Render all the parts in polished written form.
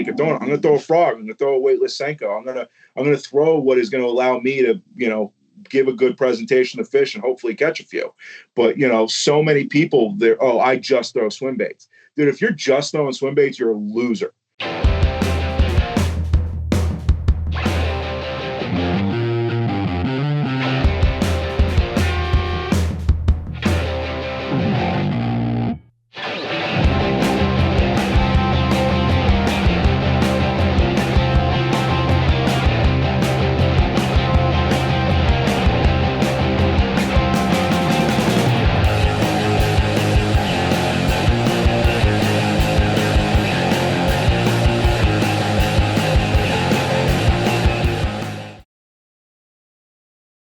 bait. I'm going to throw a frog. I'm going to throw a weightless Senko. I'm going to throw what is going to allow me to, give a good presentation of fish and hopefully catch a few. But, so many people there, I just throw swim baits. Dude, if you're just throwing swim baits, you're a loser.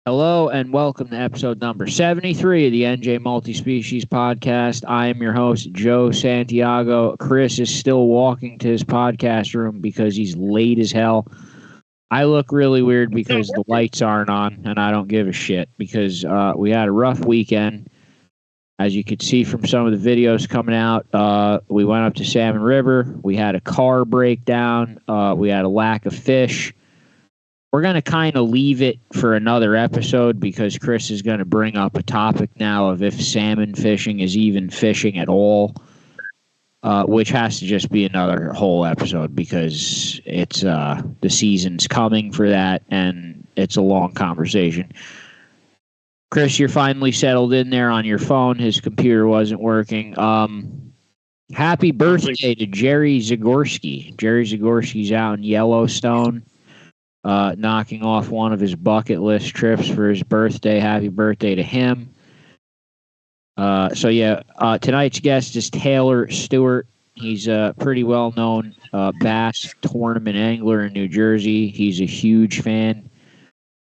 Hello and welcome to episode number 73 of the NJ Multi-Species Podcast. I am your host, Joe Santiago. Chris is still walking to his podcast room because he's late as hell. I look really weird because the lights aren't on, and I don't give a shit because we had a rough weekend. As you could see from some of the videos coming out, we went up to Salmon River. We had a car breakdown. We had a lack of fish. We're going to kind of leave it for another episode because Chris is going to bring up a topic now of if salmon fishing is even fishing at all, which has to just be another whole episode because it's the season's coming for that, and it's a long conversation. Chris, you're finally settled in there on your phone. His computer wasn't working. Happy birthday to Jerry Zagorski. Jerry Zagorski's out in Yellowstone. Knocking off one of his bucket list trips for his birthday. Happy birthday to him. Tonight's guest is Taylor Stewart. He's a pretty well-known bass tournament angler in New Jersey. He's a huge fan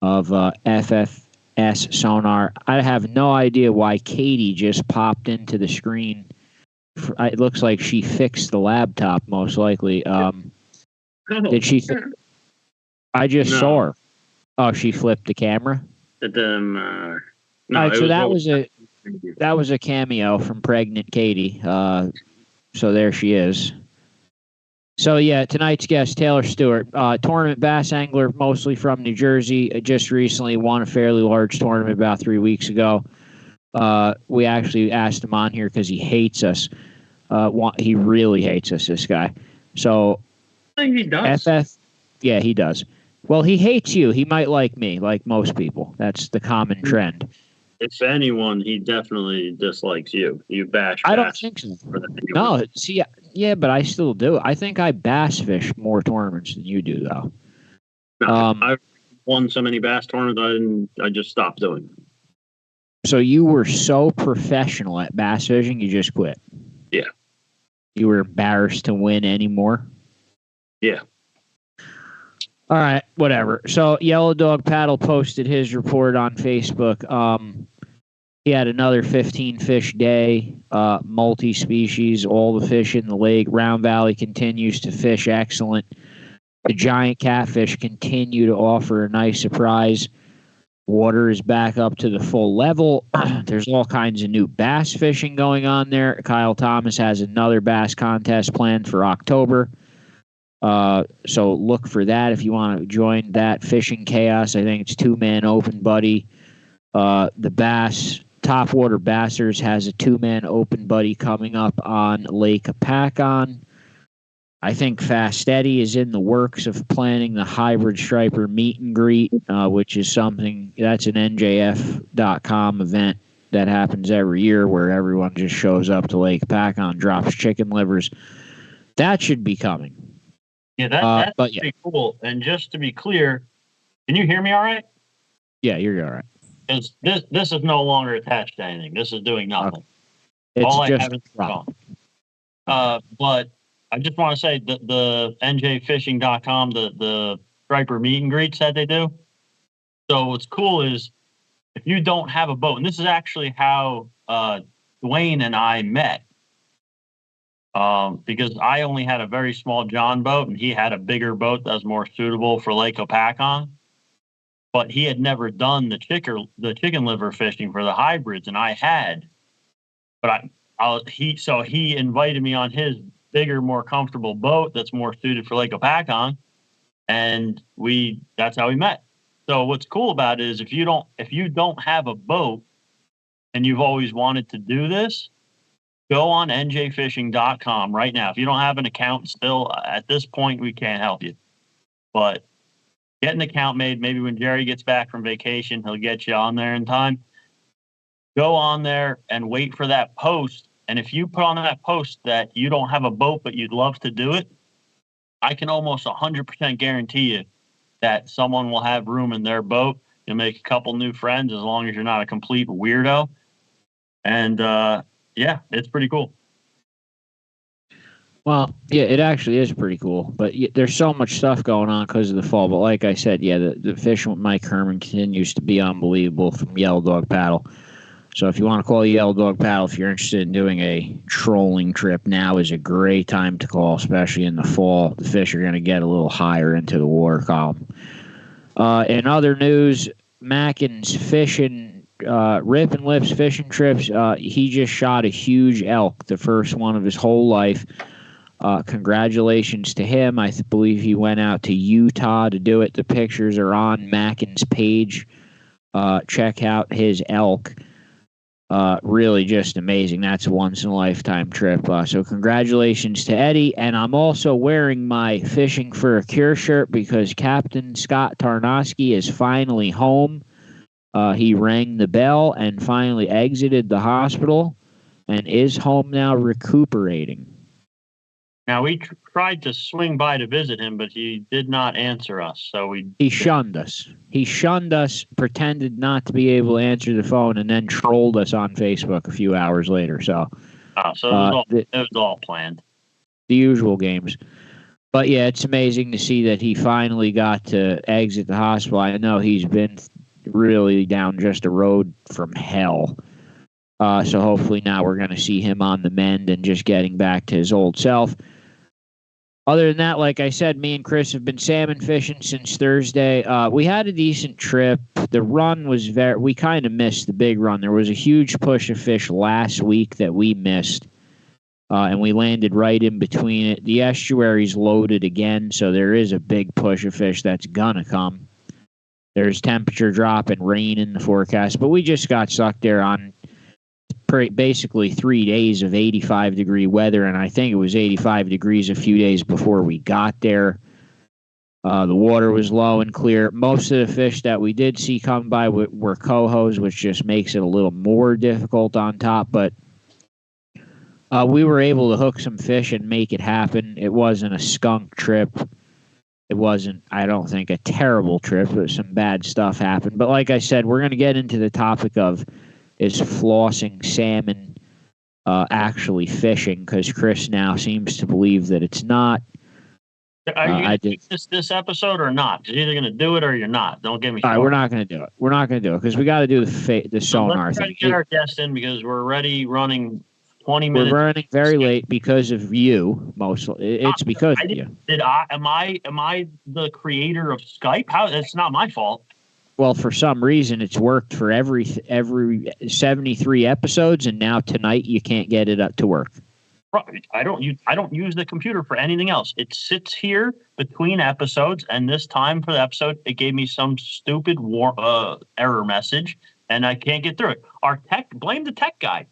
of FFS Sonar. I have no idea why Katie just popped into the screen. It looks like she fixed the laptop, most likely. Did she... I just saw her. Oh, she flipped the camera? No, all right, so that was a cameo from Pregnant Katie. So there she is. So, yeah, tonight's guest, Taylor Stewart, tournament bass angler, mostly from New Jersey. Just recently won a fairly large tournament about 3 weeks ago. We actually asked him on here because he hates us. He really hates us, this guy. So, I think he does. Yeah, he does. Well, he hates you. He might like me, like most people. That's the common trend. If anyone, he definitely dislikes you. You bash. I don't think so. No, see, yeah, but I still do. I think I bass fish more tournaments than you do, though. No, I've won so many bass tournaments, I just stopped doing them. So you were so professional at bass fishing, you just quit? Yeah. You were embarrassed to win anymore? Yeah. All right, whatever. So Yellow Dog Paddle posted his report on Facebook. He had another 15-fish day, multi-species, all the fish in the lake. Round Valley continues to fish excellent. The giant catfish continue to offer a nice surprise. Water is back up to the full level. There's all kinds of new bass fishing going on there. Kyle Thomas has another bass contest planned for October. So look for that if you want to join that fishing chaos. I think it's 2-man open buddy. The Bass Topwater Bassers has a 2-man open buddy coming up on Lake Apacon. I think Fast Eddie is in the works of planning the hybrid striper meet and greet, which is something that's an NJF.com event that happens every year where everyone just shows up to Lake Apacon, drops chicken livers. That should be coming. Yeah, that's pretty cool. And just to be clear, can you hear me all right? Yeah, you're all right. This is no longer attached to anything. This is doing nothing. It's all just I have is the phone. But I just want to say that the NJFishing.com, the striper meet and greets that they do. So what's cool is if you don't have a boat, and this is actually how Dwayne and I met. Because I only had a very small John boat and he had a bigger boat that was more suitable for Lake Apacon. But he had never done the chicken liver fishing for the hybrids, and I had. But he invited me on his bigger, more comfortable boat that's more suited for Lake Opakong. And that's how we met. So what's cool about it is if you don't have a boat and you've always wanted to do this, go on njfishing.com right now. If you don't have an account still, at this point, we can't help you. But get an account made. Maybe when Jerry gets back from vacation, he'll get you on there in time. Go on there and wait for that post. And if you put on that post that you don't have a boat, but you'd love to do it, I can almost 100% guarantee you that someone will have room in their boat. You'll make a couple new friends as long as you're not a complete weirdo. And yeah, it's pretty cool. Well, yeah, it actually is pretty cool. But there's so much stuff going on because of the fall. But like I said, yeah, the fishing with Mike Herman continues to be unbelievable from Yellow Dog Paddle. So if you want to call Yellow Dog Paddle, if you're interested in doing a trolling trip, now is a great time to call, especially in the fall. The fish are going to get a little higher into the water column. In other news, Mackin's fishing, Rip and Lips fishing trips, he just shot a huge elk, the first one of his whole life. Congratulations to him. I believe he went out to Utah to do it. The pictures are on Mackin's page. Check out his elk. Really just amazing. That's a once-in-a-lifetime trip. So congratulations to Eddie. And I'm also wearing my Fishing for a Cure shirt because Captain Scott Tarnowski is finally home. He rang the bell and finally exited the hospital and is home now recuperating. Now, we tried to swing by to visit him, but he did not answer us. So he shunned us. He shunned us, pretended not to be able to answer the phone, and then trolled us on Facebook a few hours later. So, it was all planned. The usual games. But yeah, it's amazing to see that he finally got to exit the hospital. I know he's been really down just a road from hell. So hopefully now we're going to see him on the mend and just getting back to his old self. Other than that, like I said, me and Chris have been salmon fishing since Thursday. We had a decent trip. The run was we kind of missed the big run. There was a huge push of fish last week that we missed, and we landed right in between it. The estuary's loaded again, so there is a big push of fish that's going to come. There's temperature drop and rain in the forecast, but we just got stuck there on basically 3 days of 85-degree weather, and I think it was 85 degrees a few days before we got there. The water was low and clear. Most of the fish that we did see come by were cohos, which just makes it a little more difficult on top, but we were able to hook some fish and make it happen. It wasn't a skunk trip. It wasn't, I don't think, a terrible trip, but some bad stuff happened. But like I said, we're going to get into the topic of is flossing salmon actually fishing, because Chris now seems to believe that it's not. Are you going to do this episode or not? You're either going to do it or you're not. Don't get me started. All right, we're not going to do it. We're not going to do it because we got to do the sonar let's try thing. To get our guest in because we're already running 20 minutes. We're running very late because of you. Mostly, it's because of you. Am I the creator of Skype? How? It's not my fault. Well, for some reason, it's worked for every 73 episodes, and now tonight you can't get it up to work. I don't use the computer for anything else. It sits here between episodes, and this time for the episode, it gave me some stupid error message, and I can't get through it. Blame the tech guy.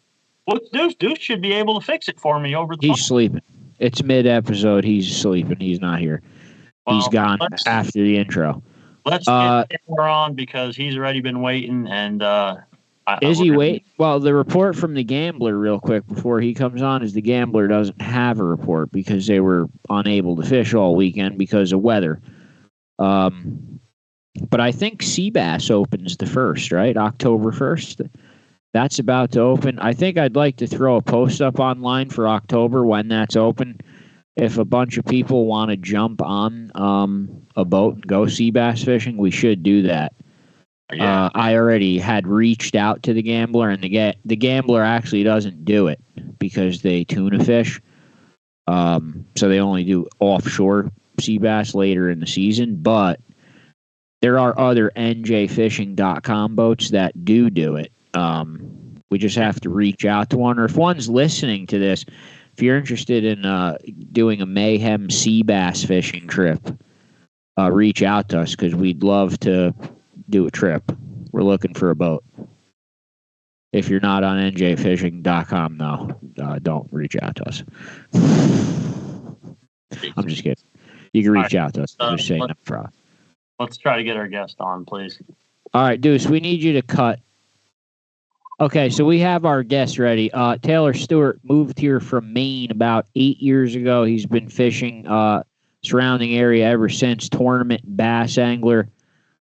What's Deuce? Deuce should be able to fix it for me over the phone. He's sleeping. It's mid-episode. He's sleeping. He's not here. He's gone after the intro. Let's get Taylor on because he's already been waiting. And is he waiting? Well, the report from the Gambler, real quick, before he comes on, is the Gambler doesn't have a report because they were unable to fish all weekend because of weather. But I think sea bass opens the 1st, right? October 1st. That's about to open. I think I'd like to throw a post up online for October when that's open. If a bunch of people want to jump on a boat and go sea bass fishing, we should do that. Yeah. I already had reached out to the Gambler, and the Gambler actually doesn't do it because they tuna fish. So they only do offshore sea bass later in the season. But there are other NJFishing.com boats that do it. We just have to reach out to one. Or if one's listening to this, if you're interested in doing a mayhem sea bass fishing trip, reach out to us because we'd love to do a trip. We're looking for a boat. If you're not on njfishing.com, though, don't reach out to us. I'm just kidding. You can reach out to us. I'm just saying up front. Let's try to get our guest on, please. All right, Deuce, we need you to cut. Okay, so we have our guest ready. Taylor Stewart moved here from Maine about 8 years ago. He's been fishing surrounding area ever since, tournament bass angler,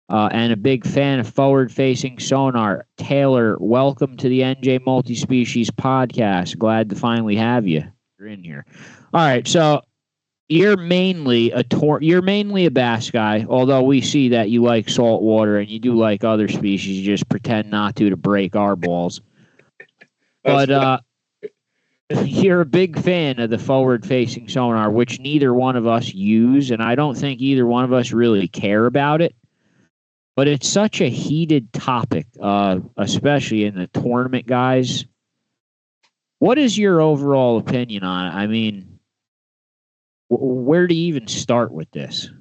and a big fan of forward-facing sonar. Taylor, welcome to the NJ Multi-Species Podcast. Glad to finally have you. You're in here. All right, so you're mainly a bass guy, although we see that you like saltwater and you do like other species. You just pretend not to break our balls. But you're a big fan of the forward-facing sonar, which neither one of us use, and I don't think either one of us really care about it. But it's such a heated topic, especially in the tournament guys. What is your overall opinion on it? I mean, where do you even start with this?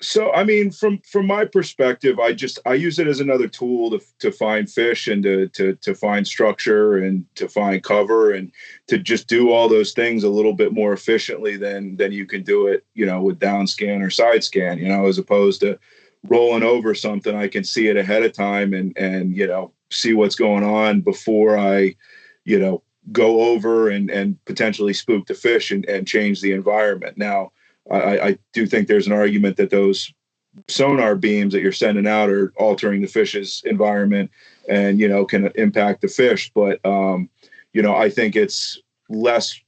So, I mean, from my perspective, I use it as another tool to find fish and to find structure and to find cover and to just do all those things a little bit more efficiently than you can do it, with down scan or side scan, as opposed to rolling over something. I can see it ahead of time and see what's going on before I, go over and potentially spook the fish and change the environment. Now, I do think there's an argument that those sonar beams that you're sending out are altering the fish's environment and, can impact the fish. But, I think it's less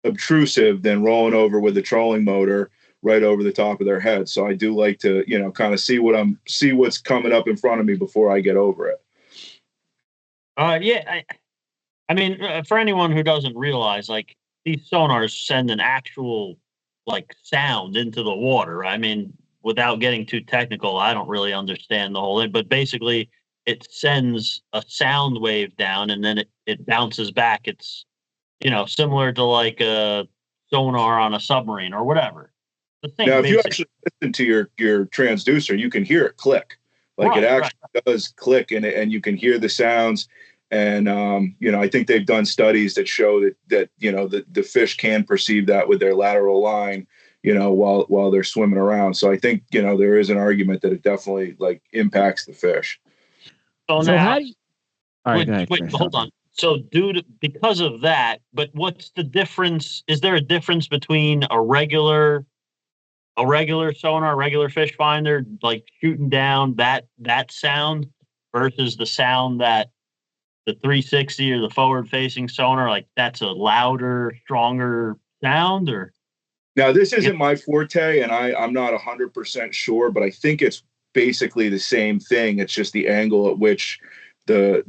obtrusive than rolling over with the trolling motor right over the top of their head. So I do like to, kind of see what's coming up in front of me before I get over it. Yeah. I mean, for anyone who doesn't realize, like, these sonars send an actual sound into the water. I mean, without getting too technical, I don't really understand the whole thing, but basically it sends a sound wave down and then it bounces back. It's, similar to like a sonar on a submarine or whatever. The thing. Now, if you actually listen to your transducer, you can hear it click. It actually does click and you can hear the sounds. And, I think they've done studies that show that the fish can perceive that with their lateral line, while they're swimming around. So I think, there is an argument that it definitely impacts the fish. So now, how do you... All right, wait, hold on. So because of that, but what's the difference? Is there a difference between a regular sonar, regular fish finder, shooting down that sound versus the sound that the 360 or the forward-facing sonar, that's a louder, stronger sound? Or now, this isn't my forte, and I'm not 100% sure, but I think it's basically the same thing. It's just the angle at which the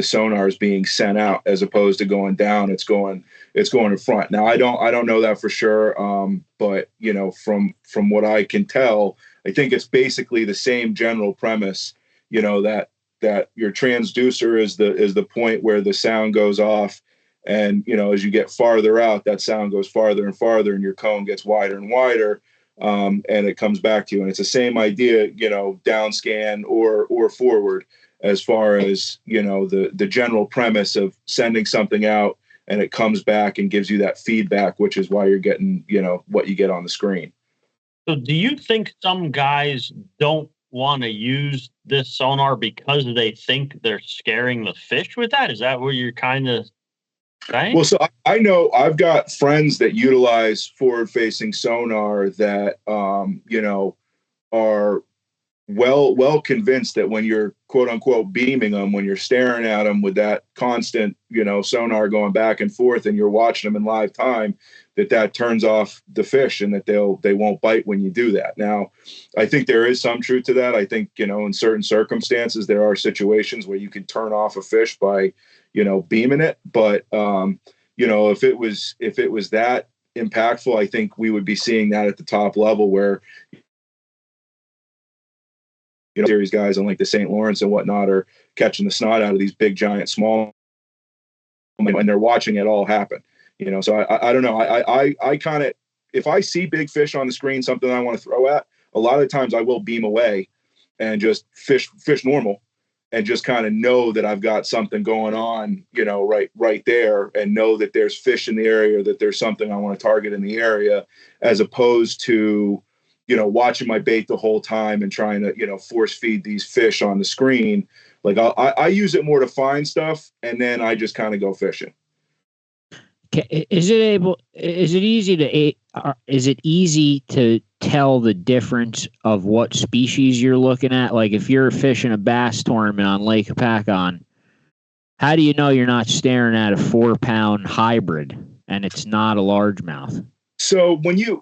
sonar is being sent out as opposed to going down. It's going in front. Now, I don't know that for sure, but from what I can tell, I think it's basically the same general premise. That your transducer is the point where the sound goes off. And, as you get farther out, that sound goes farther and farther and your cone gets wider and wider. And it comes back to you. And it's the same idea, down scan or forward, as far as, the general premise of sending something out and it comes back and gives you that feedback, which is why you're getting, what you get on the screen. So do you think some guys don't want to use this sonar because they think they're scaring the fish with that? Is that what you're kind of saying? Well, so I know I've got friends that utilize forward-facing sonar that, are well convinced that when you're quote unquote beaming them, when you're staring at them with that constant, sonar going back and forth and you're watching them in live time, that turns off the fish and that they won't bite when you do that. Now, I think there is some truth to that. I think, in certain circumstances, there are situations where you can turn off a fish by, beaming it. But, if it was that impactful, I think we would be seeing that at the top level where, series guys on the St. Lawrence and whatnot are catching the snot out of these big giant small and they're watching it all happen. So I don't know. I kind of, if I see big fish on the screen, something I want to throw at, a lot of times I will beam away and just fish normal, and just kind of know that I've got something going on, right there, and know that there's fish in the area, that there's something I want to target in the area, as opposed to, watching my bait the whole time and trying to, force feed these fish on the screen. Like I use it more to find stuff, and then I just kind of go fishing. Is it easy to tell the difference of what species you're looking at? Like if you're fishing a bass tournament on Lake Hopatcong, how do you know you're not staring at a 4-pound hybrid and it's not a largemouth? So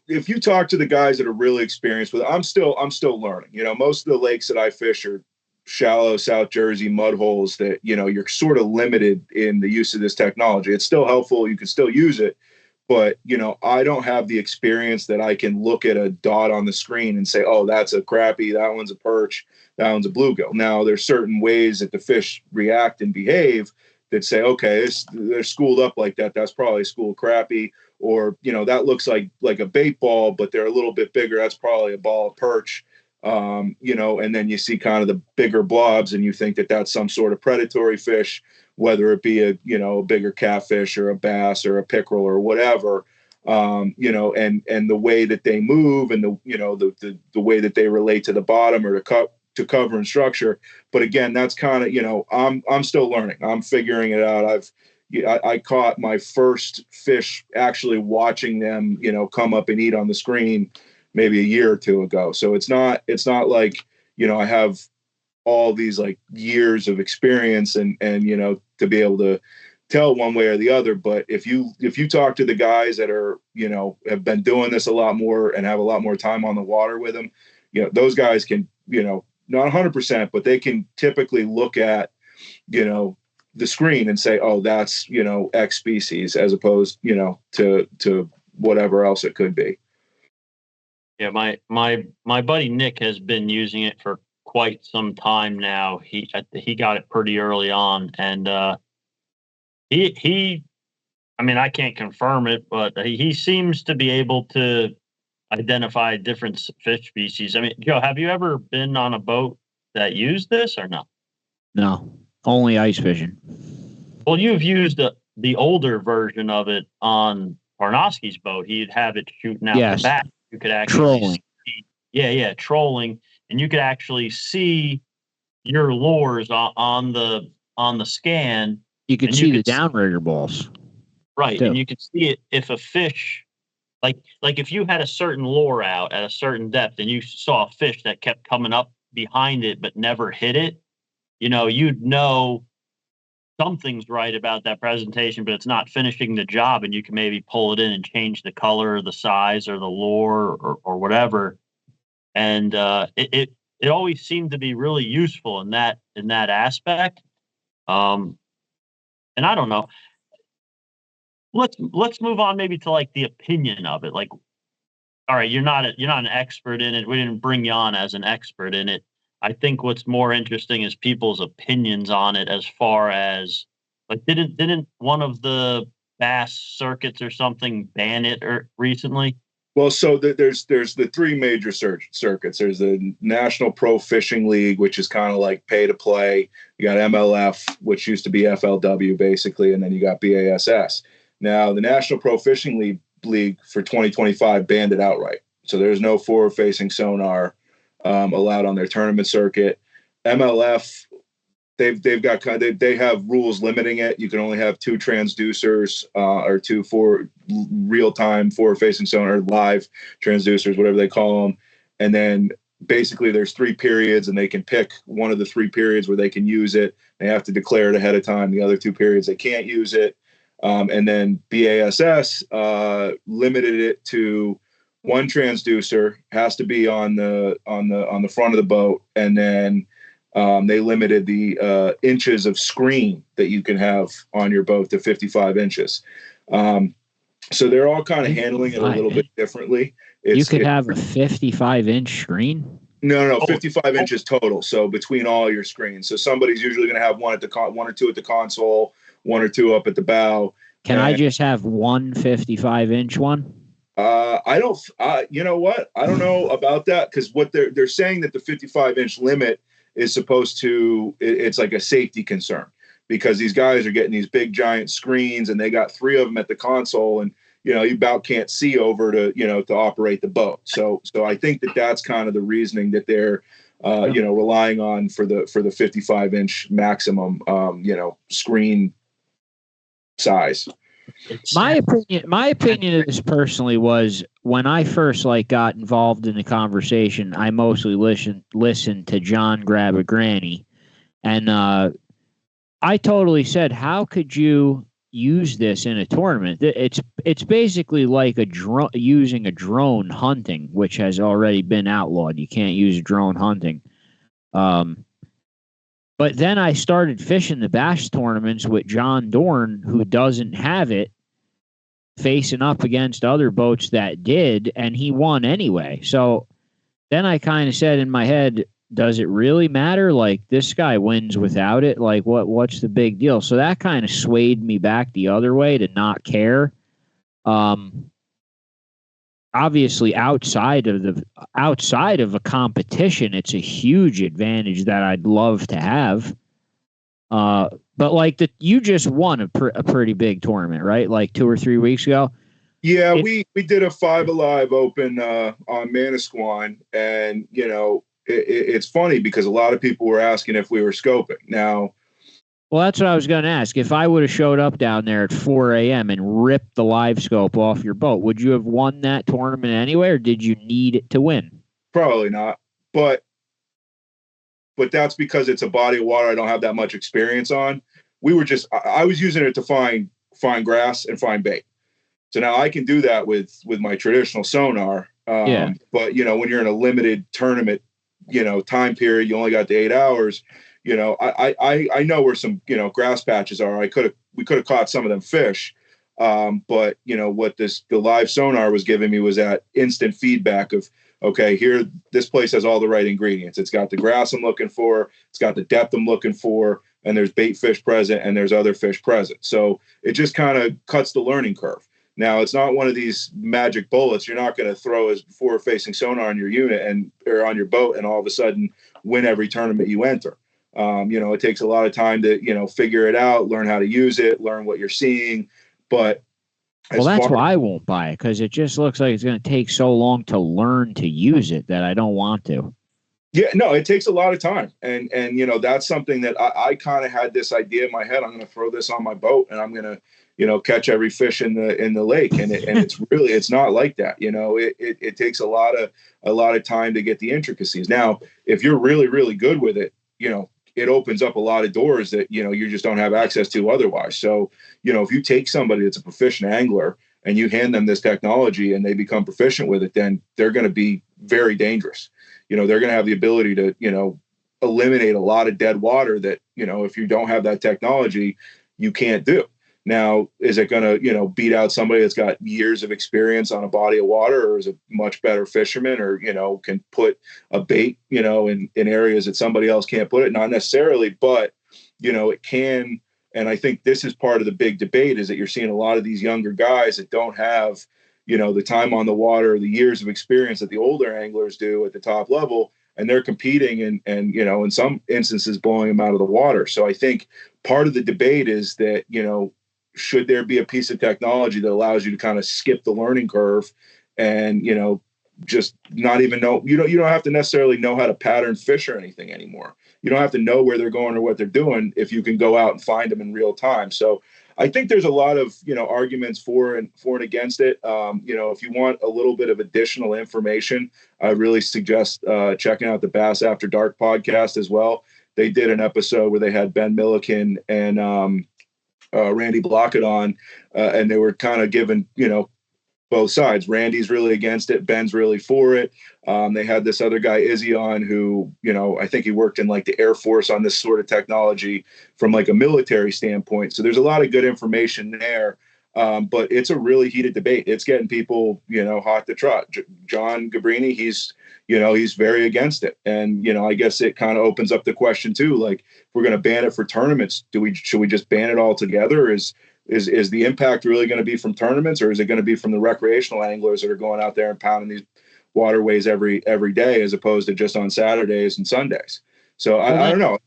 if you talk to the guys that are really experienced with it, I'm still learning. Most of the lakes that I fish are shallow South Jersey mud holes that, you're sort of limited in the use of this technology. It's still helpful. You can still use it, but, I don't have the experience that I can look at a dot on the screen and say, oh, that's a crappie, that one's a perch, that one's a bluegill. Now there's certain ways that the fish react and behave that say, okay, they're schooled up like that. That's probably a school crappie, or, that looks like a bait ball, but they're a little bit bigger. That's probably a ball of perch. And then you see kind of the bigger blobs and you think that that's some sort of predatory fish, whether it be a bigger catfish or a bass or a pickerel or whatever, and the way that they move and the way that they relate to the bottom or to cover and structure. But again, that's kind of, I'm still learning. I'm figuring it out. I caught my first fish actually watching them, come up and eat on the screen maybe a year or two ago. So it's not like, I have all these like years of experience and, to be able to tell one way or the other. But if you talk to the guys that are, have been doing this a lot more and have a lot more time on the water with them, those guys can, not 100%, but they can typically look at, the screen and say, oh, that's, X species, as opposed, to whatever else it could be. Yeah, my buddy Nick has been using it for quite some time now. He got it pretty early on, and he I mean, I can't confirm it, but he seems to be able to identify different fish species. I mean, Joe, have you ever been on a boat that used this or not? No, only ice fishing. Well, you've used the older version of it on Parnowski's boat. He'd have it shooting out the back. You could actually trolling. Trolling, and you could actually see your lures on the scan. You could see the downrigger balls, right? Too. And you could see it if a fish, like if you had a certain lure out at a certain depth, and you saw a fish that kept coming up behind it but never hit it, you'd know something's right about that presentation, but it's not finishing the job, and you can maybe pull it in and change the color or the size or the lure or whatever. And it always seemed to be really useful in that aspect. And I don't know. Let's move on maybe to like the opinion of it. Like, all right, you're not an expert in it. We didn't bring you on as an expert in it. I think what's more interesting is people's opinions on it, as far as like, didn't one of the bass circuits or something ban it recently? Well, so there's the three major circuits. There's the National Pro Fishing League, which is kind of like pay to play. You got MLF, which used to be FLW basically, and then you got BASS. Now, the National Pro Fishing League for 2025 banned it outright. So there's no forward-facing sonar allowed on their tournament circuit. MLF, they have rules limiting it. You can only have 2 transducers or 2 for real-time forward-facing sonar, live transducers, whatever they call them. And then basically there's 3 periods, and they can pick one of the 3 periods where they can use it. They have to declare it ahead of time. The other 2 periods, they can't use it. And then BASS limited it to 1 transducer, has to be on the front of the boat, and then they limited the inches of screen that you can have on your boat to 55 inches. So they're all kind of handling it a little bit differently. You could have a 55-inch screen? No, 55 inches total. So between all your screens. So somebody's usually going to have one or 2 at the console, one or two up at the bow. Can I just have one 55-inch one? I don't. You know what? I don't know about that, because what they're saying that the 55-inch limit is supposed to. It's like a safety concern, because these guys are getting these big giant screens, and they got 3 of them at the console, and you about can't see over to to operate the boat. So I think that's kind of the reasoning that they're relying on for the 55-inch maximum screen size. My opinion of this personally was, when I first got involved in the conversation, I mostly listened to John Grab a Granny, and I totally said, how could you use this in a tournament? It's basically like using a drone hunting, which has already been outlawed. You can't use drone hunting. But then I started fishing the bass tournaments with John Dorn, who doesn't have it, facing up against other boats that did, and he won anyway. So then I kind of said in my head, does it really matter? Like, this guy wins without it. Like, what's the big deal? So that kind of swayed me back the other way to not care. Obviously, outside of a competition, it's a huge advantage that I'd love to have. But you just won a pretty big tournament, right? Like 2 or 3 weeks ago. Yeah, we did a 5 Alive Open on Manasquan, and it's funny because a lot of people were asking if we were scoping. Now, well, that's what I was going to ask. If I would have showed up down there at 4 a.m. and ripped the live scope off your boat, would you have won that tournament anyway, or did you need it to win? Probably not. But that's because it's a body of water I don't have that much experience on. I was using it to find grass and find bait. So now I can do that with my traditional sonar. Yeah. But when you're in a limited tournament, time period, you only got the 8 hours. I know where some grass patches are. We could have caught some of them fish. But what the live sonar was giving me was that instant feedback of, okay, here, this place has all the right ingredients. It's got the grass I'm looking for. It's got the depth I'm looking for. And there's bait fish present, and there's other fish present. So it just kind of cuts the learning curve. Now, it's not one of these magic bullets. You're not going to throw a forward-facing sonar on your unit or on your boat and all of a sudden win every tournament you enter. It takes a lot of time to, figure it out, learn how to use it, learn what you're seeing. But that's why I won't buy it, because it just looks like it's going to take so long to learn to use it that I don't want to. Yeah, no, it takes a lot of time. And that's something that I kind of had this idea in my head. I'm going to throw this on my boat, and I'm going to, catch every fish in the lake. And it's not like that. It takes a lot of time to get the intricacies. Now, if you're really, really good with it, it opens up a lot of doors that, you just don't have access to otherwise. So, if you take somebody that's a proficient angler and you hand them this technology and they become proficient with it, then they're going to be very dangerous. They're going to have the ability to, eliminate a lot of dead water that, if you don't have that technology, you can't do. Now, is it going to, beat out somebody that's got years of experience on a body of water, or is a much better fisherman, or, can put a bait, in areas that somebody else can't put it? Not necessarily, but, it can. And I think this is part of the big debate, is that you're seeing a lot of these younger guys that don't have, the time on the water, the years of experience that the older anglers do at the top level, and they're competing and in some instances blowing them out of the water. So I think part of the debate is that, should there be a piece of technology that allows you to kind of skip the learning curve and, just not even know, you don't have to necessarily know how to pattern fish or anything anymore. You don't have to know where they're going or what they're doing if you can go out and find them in real time. So I think there's a lot of, arguments for and against it. If you want a little bit of additional information, I really suggest checking out the Bass After Dark podcast as well. They did an episode where they had Ben Milliken and Randy Blockett on, and they were kind of given, both sides. Randy's really against it. Ben's really for it. They had this other guy, Izzy, on, who, I think he worked in like the Air Force on this sort of technology from like a military standpoint. So there's a lot of good information there. But it's a really heated debate. It's getting people, hot to trot. John Gabrini, he's very against it. And, I guess it kind of opens up the question too, like, if we're going to ban it for tournaments, should we just ban it altogether? Is the impact really going to be from tournaments, or is it going to be from the recreational anglers that are going out there and pounding these waterways every day, as opposed to just on Saturdays and Sundays? So I don't know.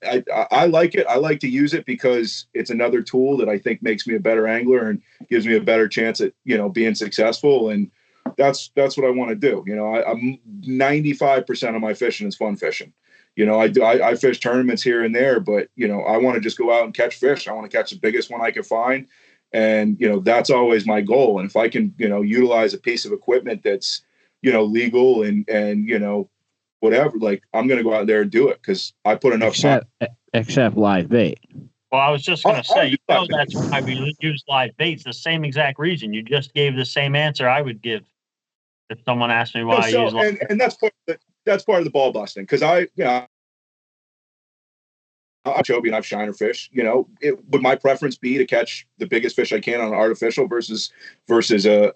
I like it. I like to use it because it's another tool that I think makes me a better angler and gives me a better chance at, being successful. And that's what I want to do. I'm 95% of my fishing is fun fishing. I fish tournaments here and there, but, I want to just go out and catch fish. I want to catch the biggest one I can find. And, that's always my goal. And if I can, utilize a piece of equipment that's, legal and whatever, like, I'm going to go out there and do it because I put enough time. Except live bait. Well, I was just going to say, that's why we use live baits. The same exact reason. You just gave the same answer I would give if someone asked me why I use live bait. And that's part of the ball busting, because I chobe and I've shiner fish. Would my preference be to catch the biggest fish I can on an artificial versus a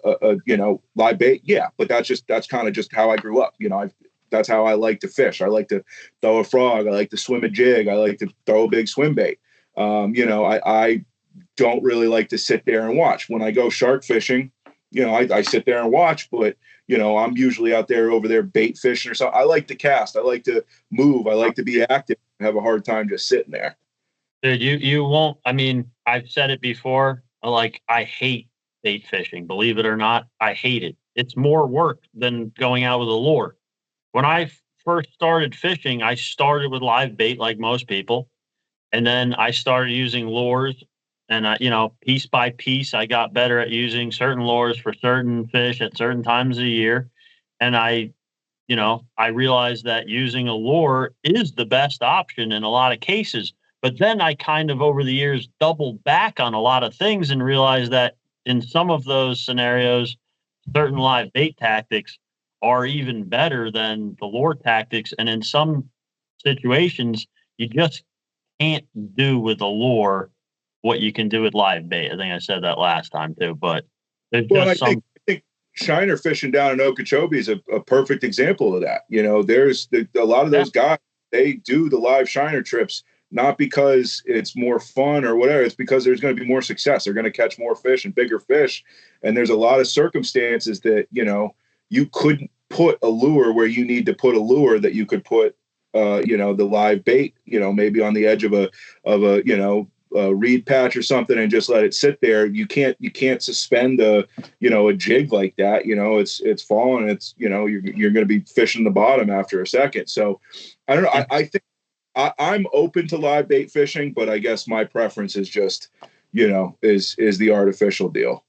live bait? Yeah, but that's kind of just how I grew up. That's how I like to fish. I like to throw a frog. I like to swim a jig. I like to throw a big swim bait. I don't really like to sit there and watch. When I go shark fishing, I sit there and watch, but, I'm usually out there over there bait fishing or something. I like to cast. I like to move. I like to be active. I have a hard time just sitting there. Dude, you won't. I mean, I've said it before. Like, I hate bait fishing. Believe it or not, I hate it. It's more work than going out with a lure. When I first started fishing, I started with live bait like most people. And then I started using lures. And, piece by piece, I got better at using certain lures for certain fish at certain times of the year. And I realized that using a lure is the best option in a lot of cases. But then I kind of, over the years, doubled back on a lot of things and realized that in some of those scenarios, certain live bait tactics are even better than the lure tactics. And in some situations, you just can't do with a lure what you can do with live bait. I think I said that last time too, but there's just I think shiner fishing down in Okeechobee is a perfect example of that. There's a lot of those guys, they do the live shiner trips, not because it's more fun or whatever. It's because there's going to be more success. They're going to catch more fish and bigger fish. And there's a lot of circumstances that, you couldn't put a lure where you need to put a lure that you could put, the live bait, maybe on the edge of a reed patch or something and just let it sit there. You can't suspend a jig like that. It's falling. It's, you're going to be fishing the bottom after a second. So I don't know. I think I'm open to live bait fishing, but I guess my preference is just, is the artificial deal.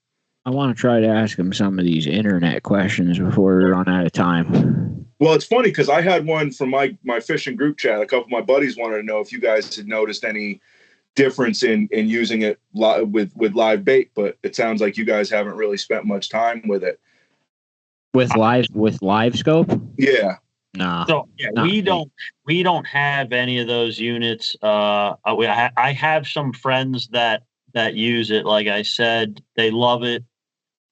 I want to try to ask him some of these internet questions before we run out of time. Well, it's funny because I had one from my fishing group chat. A couple of my buddies wanted to know if you guys had noticed any difference in using it with live bait, but it sounds like you guys haven't really spent much time with it. With live scope? Yeah. No. So we don't have any of those units. I have some friends that use it. Like I said, they love it.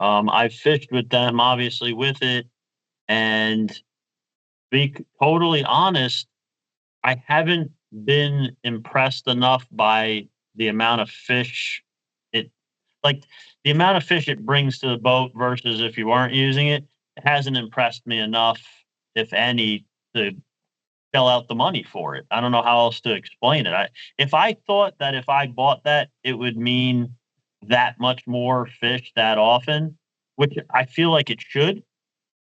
I've fished with them, obviously, with it. And to be totally honest, I haven't been impressed enough by the amount of fish it brings to the boat versus if you weren't using it. It hasn't impressed me enough, if any, to shell out the money for it. I don't know how else to explain it. If I thought that if I bought that, it would mean that much more fish that often, which I feel like it should.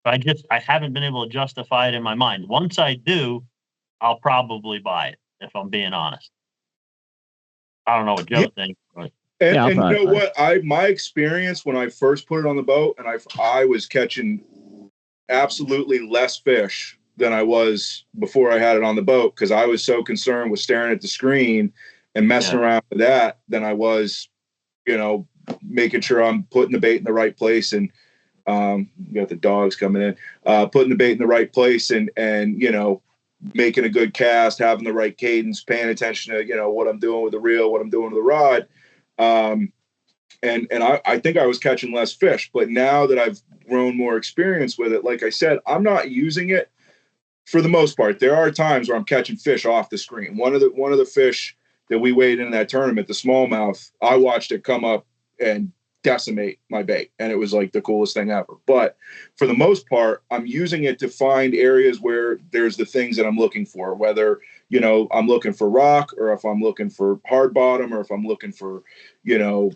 But I haven't been able to justify it in my mind. Once I do, I'll probably buy it, if I'm being honest. I don't know what Joe thinks. But. And you know what? My experience when I first put it on the boat, and I was catching absolutely less fish than I was before I had it on the boat, because I was so concerned with staring at the screen and messing around with that than I was, making sure I'm putting the bait in the right place. And you got the dogs coming in, putting the bait in the right place and making a good cast, having the right cadence, paying attention to, what I'm doing with the reel, what I'm doing with the rod. and I think I was catching less fish. But now that I've grown more experience with it, like I said, I'm not using it for the most part. There are times where I'm catching fish off the screen. One of the fish that we weighed in that tournament, the smallmouth, I watched it come up and decimate my bait, and it was like the coolest thing ever. But for the most part, I'm using it to find areas where there's the things that I'm looking for, whether, you know, I'm looking for rock, or if I'm looking for hard bottom, or if I'm looking for, you know,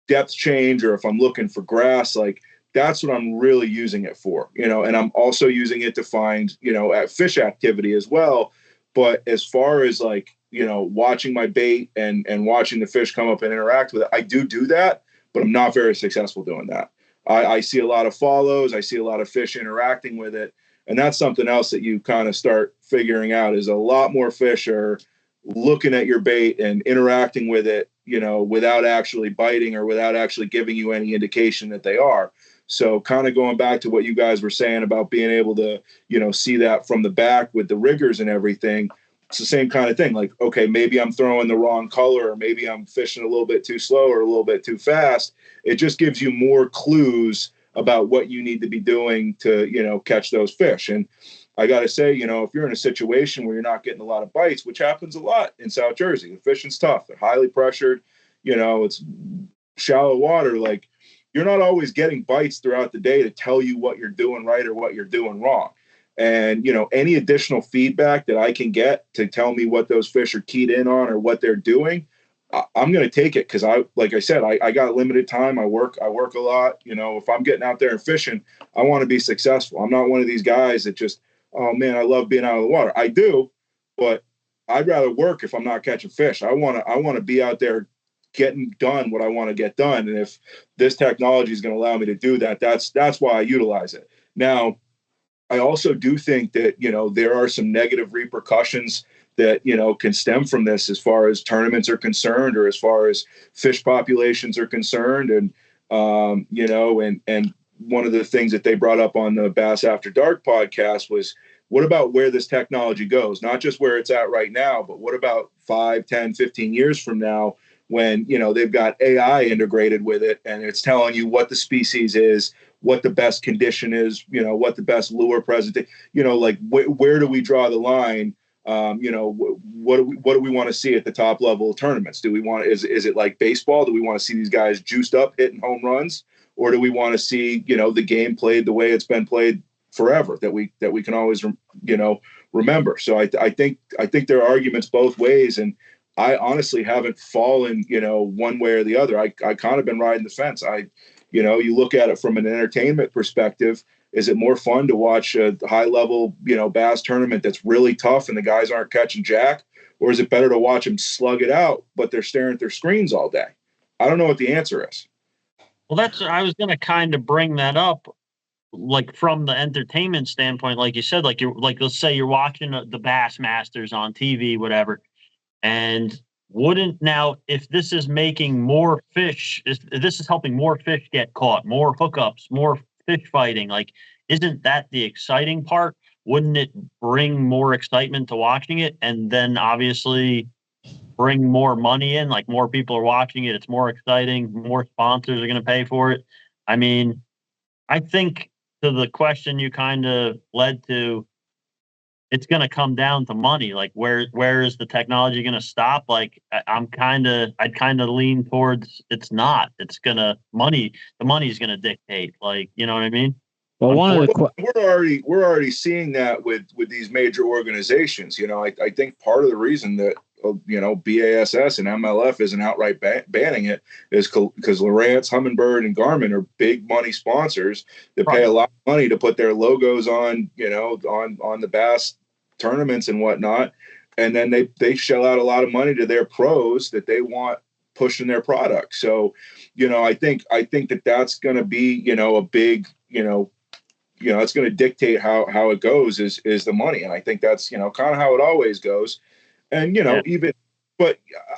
depth change, or if I'm looking for grass. Like, that's what I'm really using it for, you know. And I'm also using it to find, you know, at fish activity as well. But as far as, like, you know, watching my bait and watching the fish come up and interact with it, I do that, but I'm not very successful doing that. I see a lot of follows. I see a lot of fish interacting with it. And that's something else that you kind of start figuring out, is a lot more fish are looking at your bait and interacting with it, you know, without actually biting or without actually giving you any indication that they are. So kind of going back to what you guys were saying about being able to, you know, see that from the back with the riggers and everything. It's the same kind of thing. Like, okay, maybe I'm throwing the wrong color, or maybe I'm fishing a little bit too slow or a little bit too fast. It just gives you more clues about what you need to be doing to, you know, catch those fish. And I got to say, you know, if you're in a situation where you're not getting a lot of bites, which happens a lot in South Jersey, the fishing's tough. They're highly pressured. You know, it's shallow water. Like, you're not always getting bites throughout the day to tell you what you're doing right or what you're doing wrong. And, you know, any additional feedback that I can get to tell me what those fish are keyed in on or what they're doing, I'm going to take it. Cause like I said, I got limited time. I work a lot. You know, if I'm getting out there and fishing, I want to be successful. I'm not one of these guys that just, oh man, I love being out of the water. I do, but I'd rather work if I'm not catching fish. I want to be out there getting done what I want to get done. And if this technology is going to allow me to do that, that's why I utilize it. Now, I also do think that, you know, there are some negative repercussions that, you know, can stem from this as far as tournaments are concerned, or as far as fish populations are concerned. And, you know, and one of the things that they brought up on the Bass After Dark podcast was, what about where this technology goes? Not just where it's at right now, but what about 5, 10, 15 years from now, when, you know, they've got AI integrated with it and it's telling you what the species is, what the best condition is, you know, what the best lure presentation, you know, like where do we draw the line? You know, what do we want to see at the top level of tournaments? Do we want, is it like baseball? Do we want to see these guys juiced up hitting home runs? Or do we want to see, you know, the game played the way it's been played forever, that we can always, you know, remember? So I think there are arguments both ways. And I honestly haven't fallen, you know, one way or the other. I kind of been riding the fence. You know, you look at it from an entertainment perspective. Is it more fun to watch a high level, you know, bass tournament that's really tough and the guys aren't catching jack? Or is it better to watch them slug it out, but they're staring at their screens all day? I don't know what the answer is. Well, I was going to kind of bring that up, like from the entertainment standpoint, like you said, let's say you're watching the Bass Masters on TV, whatever. And if this is making more fish, if this is helping more fish get caught, more hookups, more fish fighting, like, isn't that the exciting part? Wouldn't it bring more excitement to watching it? And then obviously bring more money in, like more people are watching it. It's more exciting. More sponsors are going to pay for it. I mean, I think to the question you kind of led to, it's going to come down to money. Like, where is the technology going to stop? Like, I'd kind of lean towards it's not. It's the money's going to dictate. Like, you know what I mean? Well, we're already seeing that with these major organizations. You know, I think part of the reason that, you know, BASS and MLF isn't outright banning it is because Lowrance, Humminbird, and Garmin are big money sponsors that pay a lot of money to put their logos on, you know, on the bass tournaments and whatnot, and then they shell out a lot of money to their pros that they want pushing their product. So, you know, I think that that's going to be, you know, a big, you know, it's going to dictate how it goes is the money. And I think that's, you know, kind of how it always goes. And, you know, but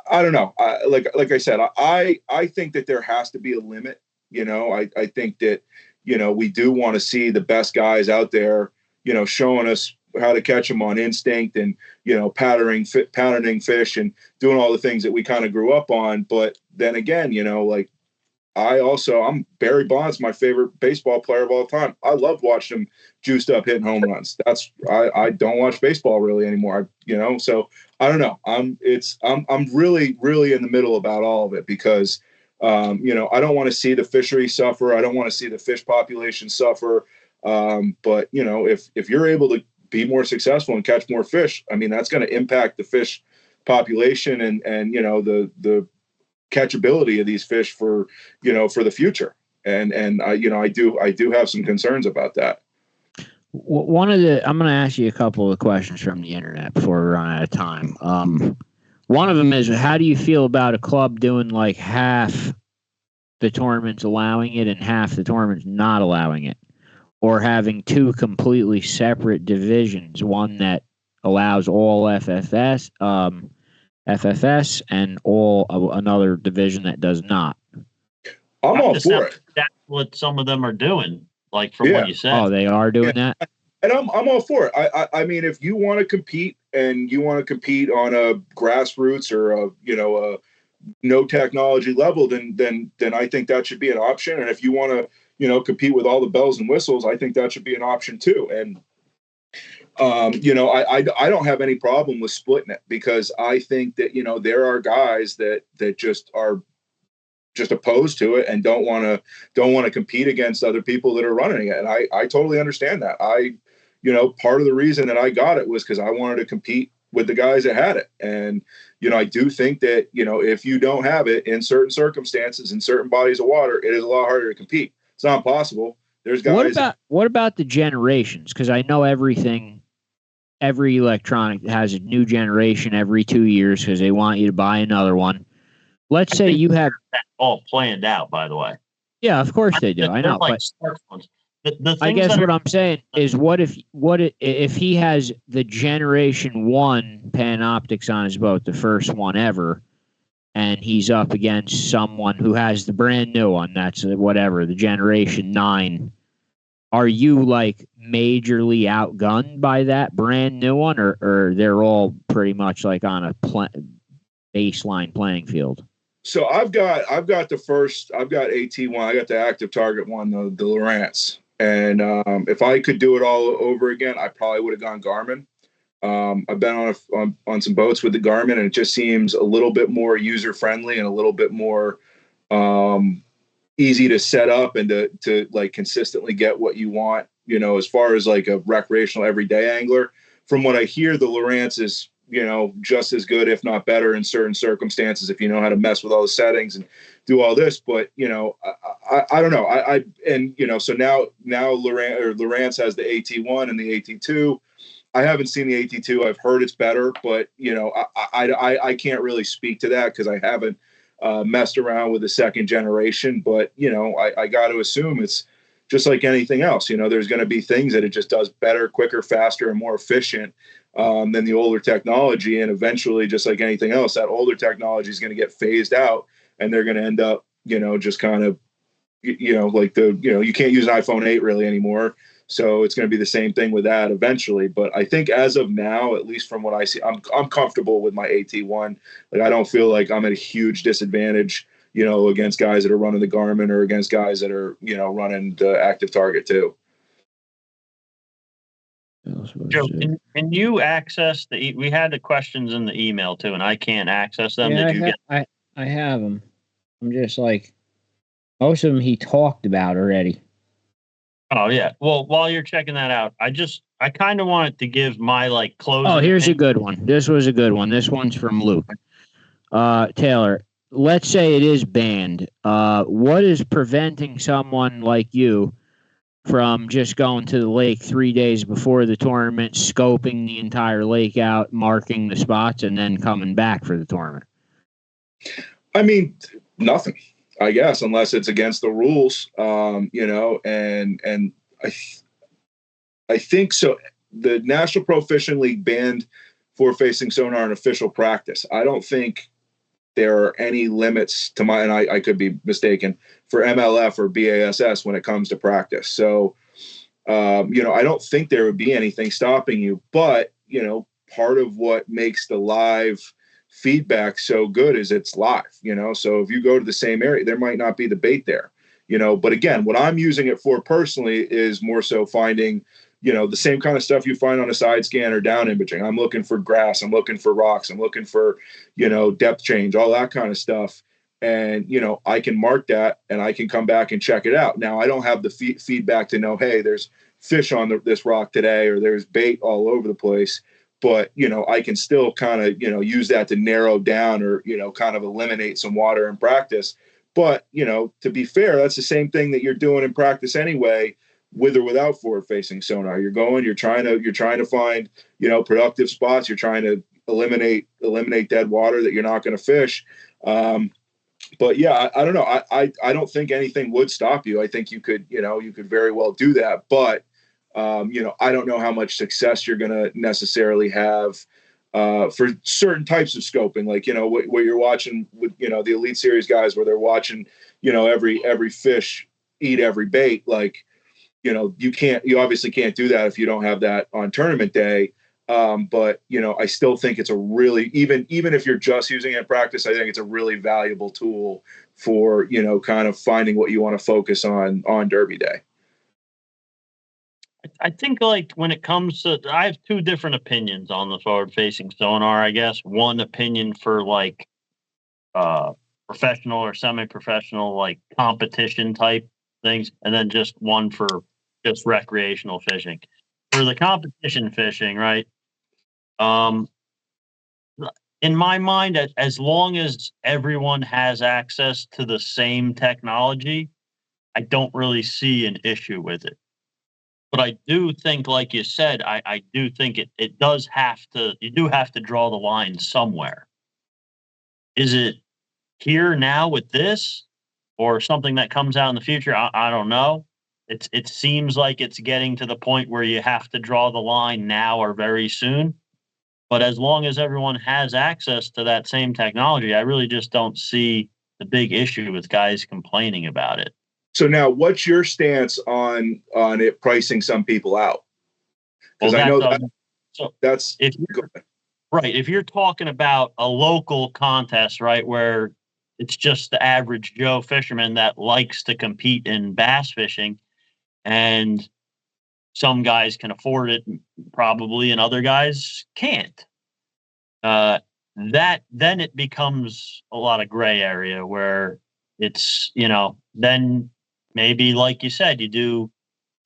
I don't know. Like I said, I think that there has to be a limit. You know, I think that, you know, we do want to see the best guys out there, you know, showing us how to catch them on instinct and, you know, patterning fish and doing all the things that we kind of grew up on. But then again, you know, like I'm Barry Bonds, my favorite baseball player of all time. I love watching him juiced up hitting home runs. I don't watch baseball really anymore. You know, so I don't know. I'm really, really in the middle about all of it because, you know, I don't want to see the fishery suffer. I don't want to see the fish population suffer. But you know, if you're able to be more successful and catch more fish, I mean, that's going to impact the fish population and, you know, the catchability of these fish for, you know, for the future. And I, you know, I do have some concerns about that. I'm going to ask you a couple of questions from the internet before we run out of time. One of them is, how do you feel about a club doing like half the tournaments allowing it and half the tournaments not allowing it, or having two completely separate divisions, one that allows all FFS and another division that does not? I'm all for it. That's what some of them are doing, like from what you said. Oh, they are doing that? And I'm all for it. I mean, if you want to compete and you want to compete on a grassroots or a, you know, a no technology level, then I think that should be an option. And if you want to, you know, compete with all the bells and whistles, I think that should be an option too. And you know, I don't have any problem with splitting it because I think that, you know, there are guys that just are just opposed to it and don't want to compete against other people that are running it. And I totally understand that. You know, part of the reason that I got it was because I wanted to compete with the guys that had it. And, you know, I do think that, you know, if you don't have it in certain circumstances, in certain bodies of water, it is a lot harder to compete. It's not possible. There's guys. What about the generations? Because I know every electronic has a new generation every 2 years because they want you to buy another one. Let's say you have that all planned out, by the way. Yeah, of course they do. I know. Like but smartphones. I guess what I'm saying is, what if he has the Generation 1 Panoptics on his boat, the first one ever, and he's up against someone who has the brand new one, that's whatever, the Generation 9. Are you like majorly outgunned by that brand new one, or they're all pretty much like on a baseline playing field? So I've got AT1, I got the active target one, the Lowrance. And if I could do it all over again, I probably would have gone Garmin. I've been on some boats with the Garmin, and it just seems a little bit more user friendly and a little bit more easy to set up and to like consistently get what you want. You know, as far as like a recreational everyday angler, from what I hear, the Lowrance is, you know, just as good, if not better, in certain circumstances if you know how to mess with all the settings and do all this. But, you know, I don't know. And, you know, so now Lowrance has the AT1 and the AT2. I haven't seen the AT2. I've heard it's better, but, you know, I can't really speak to that because I haven't messed around with the second generation. But, you know, I got to assume it's just like anything else. You know, there's going to be things that it just does better, quicker, faster, and more efficient than the older technology. And eventually, just like anything else, that older technology is going to get phased out, and they're going to end up, you know, just kind of, you know, like you can't use an iPhone 8 really anymore. So it's going to be the same thing with that eventually. But I think as of now, at least from what I see, I'm comfortable with my AT1. Like, I don't feel like I'm at a huge disadvantage, you know, against guys that are running the Garmin or against guys that are, you know, running the active target too. Joe, can you access we had the questions in the email too, and I can't access them. Yeah, I have them. I'm just like, most of them he talked about already. Oh yeah. Well, while you're checking that out, I kind of wanted to give my like closing. Oh, here's a good one. This was a good one. This one's from Luke. Taylor, let's say it is banned. What is preventing someone like you from just going to the lake 3 days before the tournament, scoping the entire lake out, marking the spots, and then coming back for the tournament? I mean, nothing, I guess, unless it's against the rules, you know, and I think so. The National Pro Fishing League banned forward-facing sonar in official practice. I don't think there are any limits to and I could be mistaken, for MLF or BASS when it comes to practice. So I don't think there would be anything stopping you, but, part of what makes the live feedback so good is it's live, so if you go to the same area, there might not be the bait there, but again, what I'm using it for personally is more so finding, the same kind of stuff you find on a side scan or down imaging. I'm looking for grass, I'm looking for rocks, I'm looking for, depth change, all that kind of stuff. And, I can mark that and I can come back and check it out. Now I don't have the feedback to know, hey, there's fish on this rock today, or there's bait all over the place. But, I can still kind of, use that to narrow down or, kind of eliminate some water in practice. But, to be fair, that's the same thing that you're doing in practice anyway, with or without forward facing sonar. You're trying to find, productive spots. You're trying to eliminate dead water that you're not going to fish. But yeah, I don't know. I don't think anything would stop you. I think you could very well do that. But, I don't know how much success you're going to necessarily have for certain types of scoping, like, what you're watching with, the Elite Series guys, where they're watching, every fish eat every bait. Like, you obviously can't do that if you don't have that on tournament day. But, I still think it's a really, even if you're just using it in practice, I think it's a really valuable tool for, kind of finding what you want to focus on Derby day. I think, like, when it comes to, I have two different opinions on the forward facing sonar, I guess. One opinion for like professional or semi-professional, like competition type things, and then just one for just recreational fishing. For the competition fishing, right? In my mind, as long as everyone has access to the same technology, I don't really see an issue with it. But I do think, like you said, I do think it does have to, you do have to draw the line somewhere. Is it here now with this, or something that comes out in the future? I don't know. It seems like it's getting to the point where you have to draw the line now or very soon. But as long as everyone has access to that same technology, I really just don't see the big issue with guys complaining about it. So now, what's your stance on it pricing some people out? Because I know that's if you're, right. If you're talking about a local contest, right, where it's just the average Joe fisherman that likes to compete in bass fishing, and some guys can afford it probably, and other guys can't. That then it becomes a lot of gray area where it's, then maybe, like you said, you do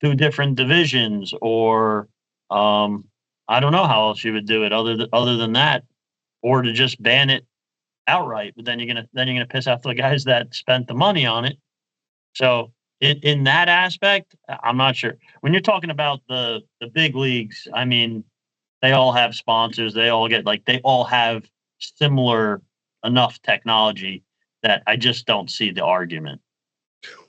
two different divisions, or I don't know how else you would do it other than that, or to just ban it outright. But then you're gonna piss off the guys that spent the money on it. So in that aspect, I'm not sure. When you're talking about the big leagues, I mean, they all have sponsors. They all have similar enough technology that I just don't see the argument.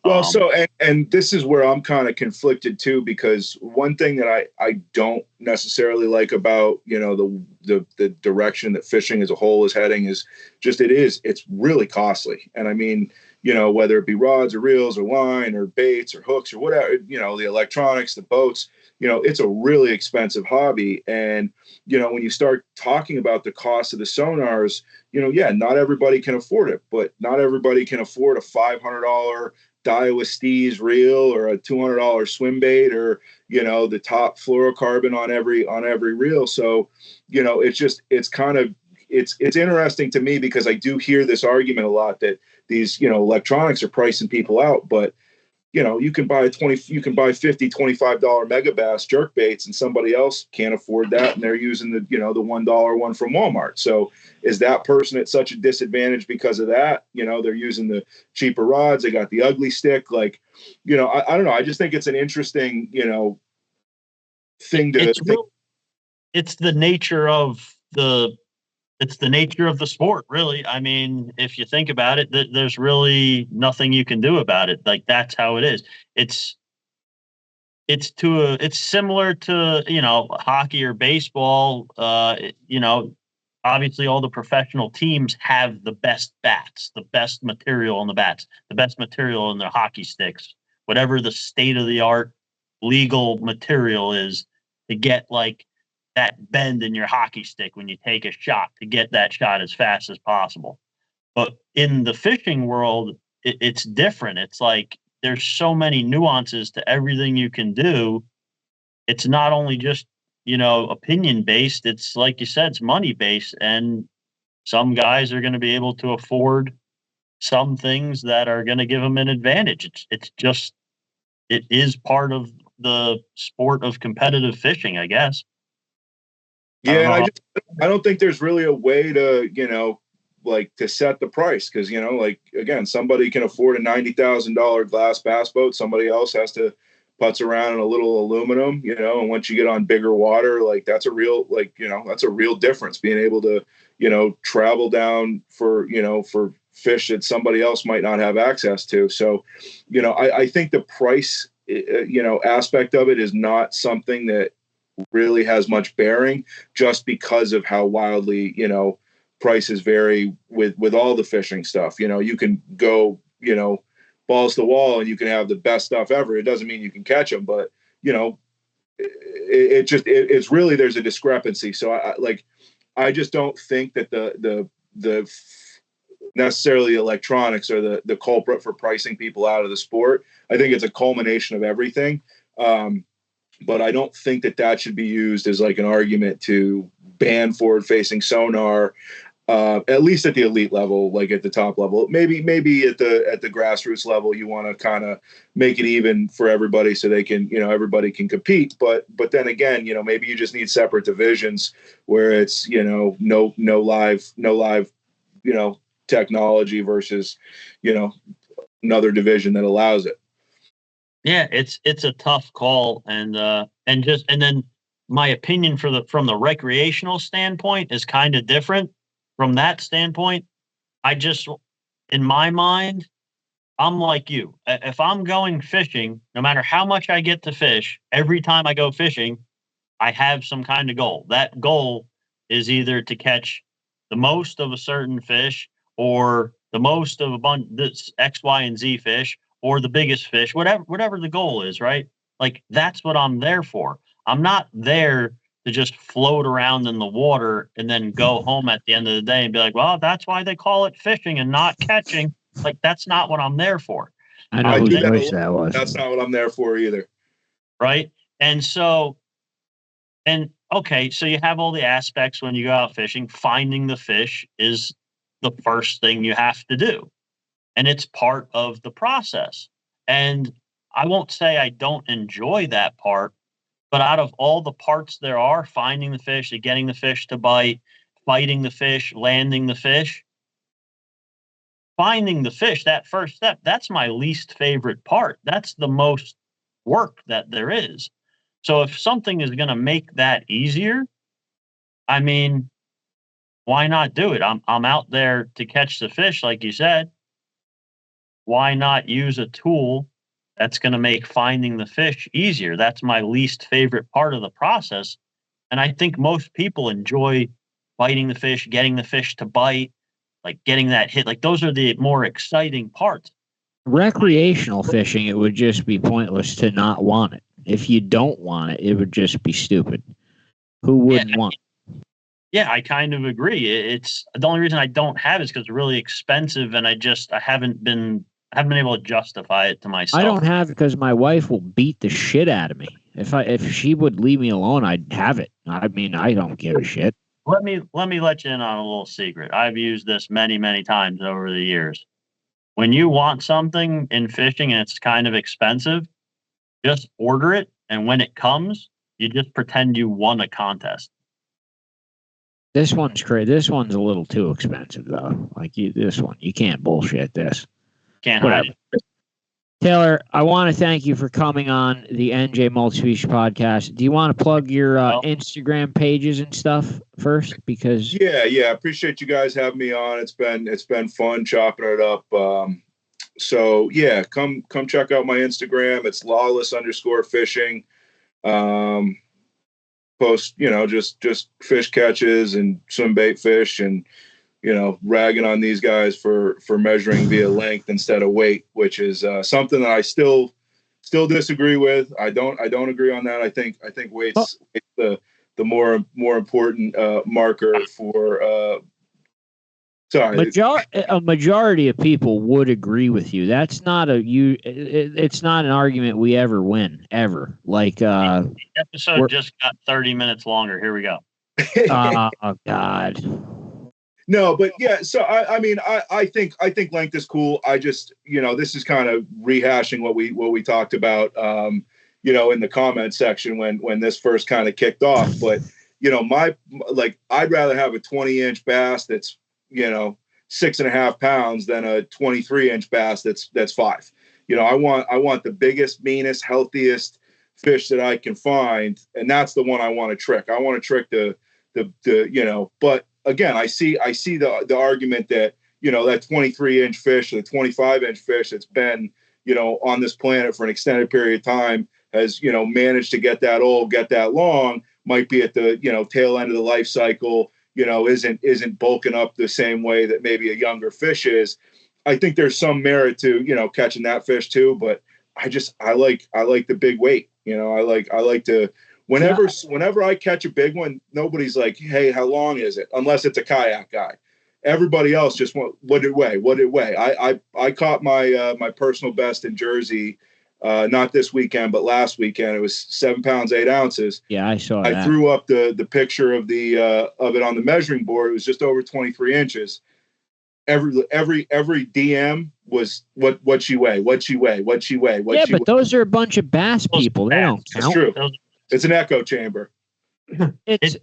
Well, so and this is where I'm kind of conflicted too, because one thing that I don't necessarily like about, the direction that fishing as a whole is heading is just it's really costly. And I mean, whether it be rods or reels or line or baits or hooks or whatever, the electronics, the boats, it's a really expensive hobby. And, when you start talking about the cost of the sonars, not everybody can afford it, but not everybody can afford a $500 Daiwa Steez reel or a $200 swim bait, or, the top fluorocarbon on every reel. So, it's interesting to me, because I do hear this argument a lot that these, electronics are pricing people out, but you can buy $50, $25 Megabass jerk baits, and somebody else can't afford that, and they're using the $1 one from Walmart. So is that person at such a disadvantage because of that? They're using the cheaper rods, they got the ugly stick. Like, I don't know. I just think it's an interesting, thing to think. It's the nature of the sport, really. I mean, if you think about it, there's really nothing you can do about it. Like, that's how it is. It's similar to, hockey or baseball. Obviously all the professional teams have the best bats, the best material on the bats, the best material in the hockey sticks, whatever the state of the art legal material is to get like that bend in your hockey stick when you take a shot, to get that shot as fast as possible. But in the fishing world, it's different. It's like there's so many nuances to everything you can do. It's not only just, opinion based. It's like you said, it's money based. And some guys are going to be able to afford some things that are going to give them an advantage. It is part of the sport of competitive fishing, I guess. Yeah, I don't think there's really a way to, to set the price, because, like, again, somebody can afford a $90,000 glass bass boat. Somebody else has to putz around in a little aluminum, and once you get on bigger water, like that's a real difference, being able to, travel down for fish that somebody else might not have access to. So, I think the price, aspect of it is not something that really has much bearing, just because of how wildly, prices vary with all the fishing stuff. You can go, balls to the wall and you can have the best stuff ever. It doesn't mean you can catch them, but it's really, there's a discrepancy. So I just don't think that the necessarily electronics are the culprit for pricing people out of the sport. I think it's a culmination of everything. But I don't think that should be used as like an argument to ban forward facing sonar, at least at the elite level, like at the top level. Maybe at the grassroots level, you want to kind of make it even for everybody so they can, everybody can compete. But then again, maybe you just need separate divisions where it's, no live, technology versus, another division that allows it. Yeah, it's a tough call, and then my opinion from the recreational standpoint is kind of different. From that standpoint, in my mind, I'm like you. If I'm going fishing, no matter how much I get to fish, every time I go fishing, I have some kind of goal. That goal is either to catch the most of a certain fish, or the most of a bunch, this X, Y, and Z fish, or the biggest fish, whatever the goal is, right? Like, that's what I'm there for. I'm not there to just float around in the water and then go home at the end of the day and be like, well, that's why they call it fishing and not catching. Like, that's not what I'm there for. I know whose voice that was. That's not what I'm there for either. Right. Okay, so you have all the aspects when you go out fishing. Finding the fish is the first thing you have to do. And it's part of the process. And I won't say I don't enjoy that part, but out of all the parts there are, finding the fish, getting the fish to bite, fighting the fish, landing the fish, finding the fish, that first step, that's my least favorite part. That's the most work that there is. So if something is going to make that easier, I mean, why not do it? I'm out there to catch the fish, like you said. Why not use a tool that's going to make finding the fish easier? That's my least favorite part of the process. And I think most people enjoy biting the fish, getting the fish to bite, like getting that hit. Like, those are the more exciting parts. Recreational fishing, it would just be pointless to not want it. If you don't want it, it would just be stupid. Who wouldn't want it? Yeah, I kind of agree. It's the only reason I don't have it is because it's really expensive, and I haven't been able to justify it to myself. I don't have it because my wife will beat the shit out of me. If she would leave me alone, I'd have it. I mean, I don't give a shit. Let me let you in on a little secret. I've used this many, many times over the years. When you want something in fishing and it's kind of expensive, just order it, and when it comes, you just pretend you won a contest. This one's crazy. This one's a little too expensive, though. This one, you can't bullshit this. Can't hide it. Taylor, I want to thank you for coming on the NJ Multispecies podcast. Do you want to plug your Instagram pages and stuff first? Because yeah, appreciate you guys having me on. It's been fun chopping it up. So yeah, come check out my Instagram. It's lawless_fishing. Post, just fish catches and swim bait fish, and ragging on these guys for measuring via length instead of weight, which is something that I still still disagree with. I don't agree on that. I think weight's the more important marker for. Sorry. A majority of people would agree with you. That's not it's not an argument we ever win, ever. Like the episode just got 30 minutes longer. Here we go. Oh God. No, but yeah. So I mean, I think length is cool. I just, this is kind of rehashing what we talked about, in the comment section when this first kind of kicked off. But I'd rather have a 20-inch bass that's 6.5 pounds than a 23-inch bass that's 5. I want the biggest, meanest, healthiest fish that I can find, and that's the one I want to trick. I want to trick the but again, I see the argument that that 23-inch fish or the 25-inch fish that's been on this planet for an extended period of time has managed to get that old, get that long, might be at the tail end of the life cycle, isn't bulking up the same way that maybe a younger fish is. I think there's some merit to catching that fish too, but I like the big weight. I like to whenever I catch a big one, nobody's like, hey, how long is it? Unless it's a kayak guy. Everybody else just what did it weigh? I caught my personal best in Jersey, not this weekend, but last weekend. It was 7 pounds, 8 ounces. Yeah, I saw that. I threw up the picture of of it on the measuring board. It was just over 23 inches. Every DM was what she weigh. Yeah, but those are a bunch of bass people. They don't count. It's true. It's an echo chamber. It's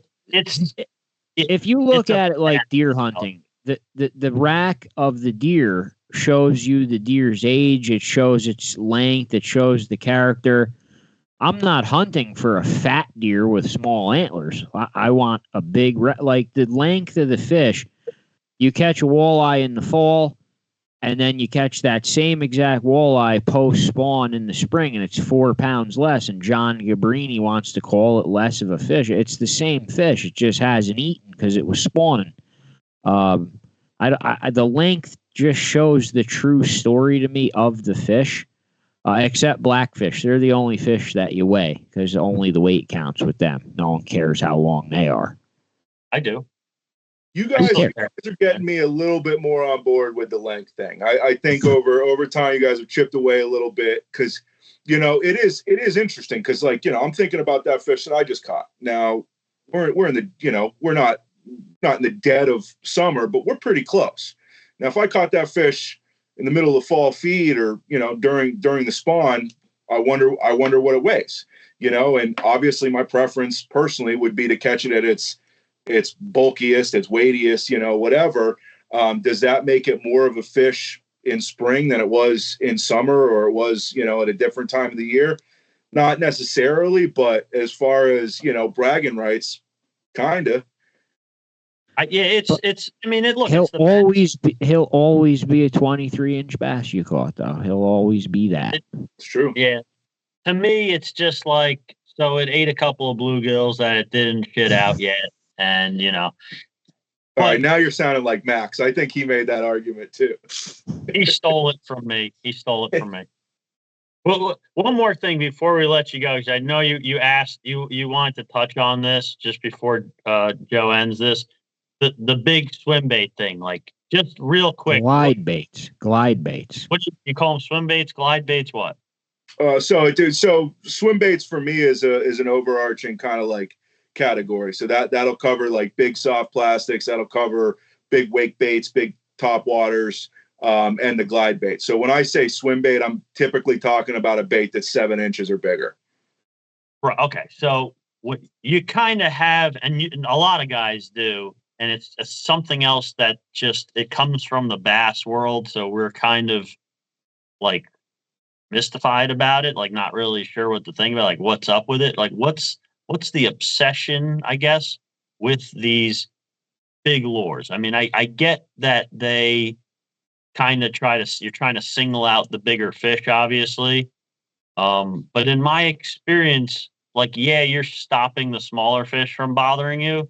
if you look at it like deer hunting, the rack of the deer shows you the deer's age. It shows its length. It shows the character. I'm not hunting for a fat deer with small antlers. I want a big, like the length of the fish. You catch a walleye in the fall, and then you catch that same exact walleye post-spawn in the spring, and it's 4 pounds less, and John Gabrini wants to call it less of a fish. It's the same fish. It just hasn't eaten because it was spawning. The length just shows the true story to me of the fish, except blackfish. They're the only fish that you weigh because only the weight counts with them. No one cares how long they are. I do. You guys are getting me a little bit more on board with the length thing. I think over time you guys have chipped away a little bit because, it is interesting because I'm thinking about that fish that I just caught. Now we're in the, we're not in the dead of summer, but we're pretty close. Now, if I caught that fish in the middle of fall feed or, during the spawn, I wonder what it weighs, and obviously my preference personally would be to catch it at its bulkiest, its weightiest, whatever. Does that make it more of a fish in spring than it was in summer or it was, at a different time of the year? Not necessarily, but as far as, bragging rights, kind of. It's. I mean, it looks. He'll always be a 23-inch bass you caught, though. He'll always be that. It's true. Yeah. To me, it's just like so. It ate a couple of bluegills that it didn't shit out yet, and All right, now you're sounding like Max. I think he made that argument too. He stole it from me. Well, one more thing before we let you go, because I know you asked you wanted to touch on this just before Joe ends this. The big swim bait thing, like just real quick. Glide baits. What do you call them? Swim baits, glide baits, what? So swim baits for me is an overarching kind of like category. So that'll cover like big soft plastics. That'll cover big wake baits, big top waters, and the glide bait. So when I say swim bait, I'm typically talking about a bait that's 7 inches or bigger. Right. Okay. So what you kind of have, and a lot of guys do. And it's something else that just, it comes from the bass world. So we're kind of like mystified about it, like not really sure what to think about, like what's up with it. Like what's the obsession, I guess, with these big lures? I mean, I get that they kind of you're trying to single out the bigger fish, obviously. But in my experience, like, yeah, you're stopping the smaller fish from bothering you.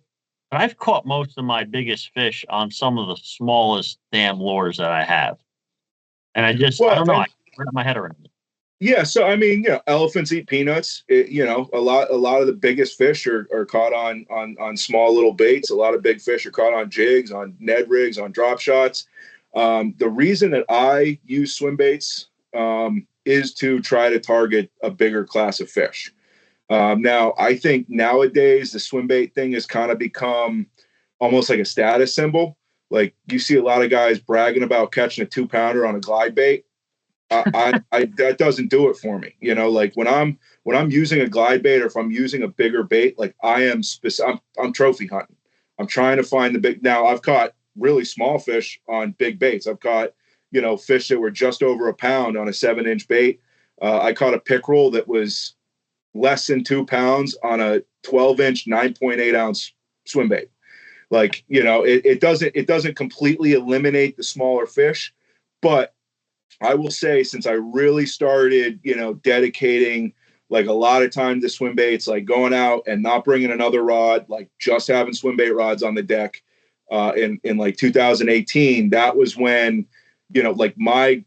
But I've caught most of my biggest fish on some of the smallest damn lures that I have. And I don't know. I can wrap my head around it. Yeah, so I mean, elephants eat peanuts. A lot of the biggest fish are caught on small little baits. A lot of big fish are caught on jigs, on Ned rigs, on drop shots. The reason that I use swim baits is to try to target a bigger class of fish. Now, I think nowadays the swim bait thing has kind of become almost like a status symbol. Like you see a lot of guys bragging about catching a 2-pounder on a glide bait. I that doesn't do it for me. Like when I'm using a glide bait, or if I'm using a bigger bait, like I'm trophy hunting. I'm trying to find the big. Now I've caught really small fish on big baits. I've caught fish that were just over a pound on a 7-inch bait. I caught a pickerel that was less than 2 pounds on a 12-inch 9.8 ounce swim bait. Like it doesn't completely eliminate the smaller fish, but I will say, since I really started, dedicating like a lot of time to swim baits, like going out and not bringing another rod, like just having swim bait rods on the deck, in like 2018, that was when, like my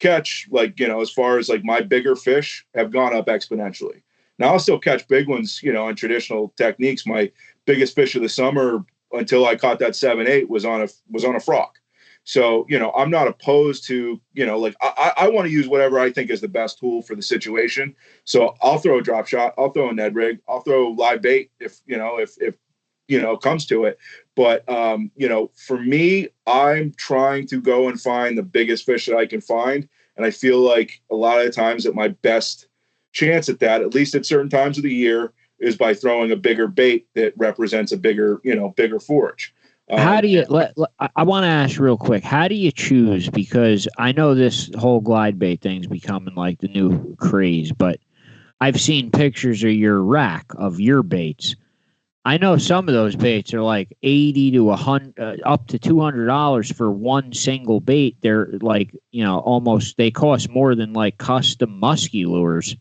catch, like, as far as like my bigger fish have gone up exponentially. Now I'll still catch big ones, in traditional techniques. My biggest fish of the summer until I caught that 7.8 was on a frog. So, I'm not opposed to, like I want to use whatever I think is the best tool for the situation. So I'll throw a drop shot, I'll throw a Ned rig, I'll throw live bait if it comes to it. But, for me, I'm trying to go and find the biggest fish that I can find. And I feel like a lot of the times that my best chance at that, at least at certain times of the year, is by throwing a bigger bait that represents a bigger forage. How do you I want to ask real quick, how do you choose? Because I know this whole glide bait thing's becoming like the new craze, but I've seen pictures of your rack of your baits. I know some of those baits are like 80 to 100, up to $200 for one single bait. They're like, almost, they cost more than like custom musky lures.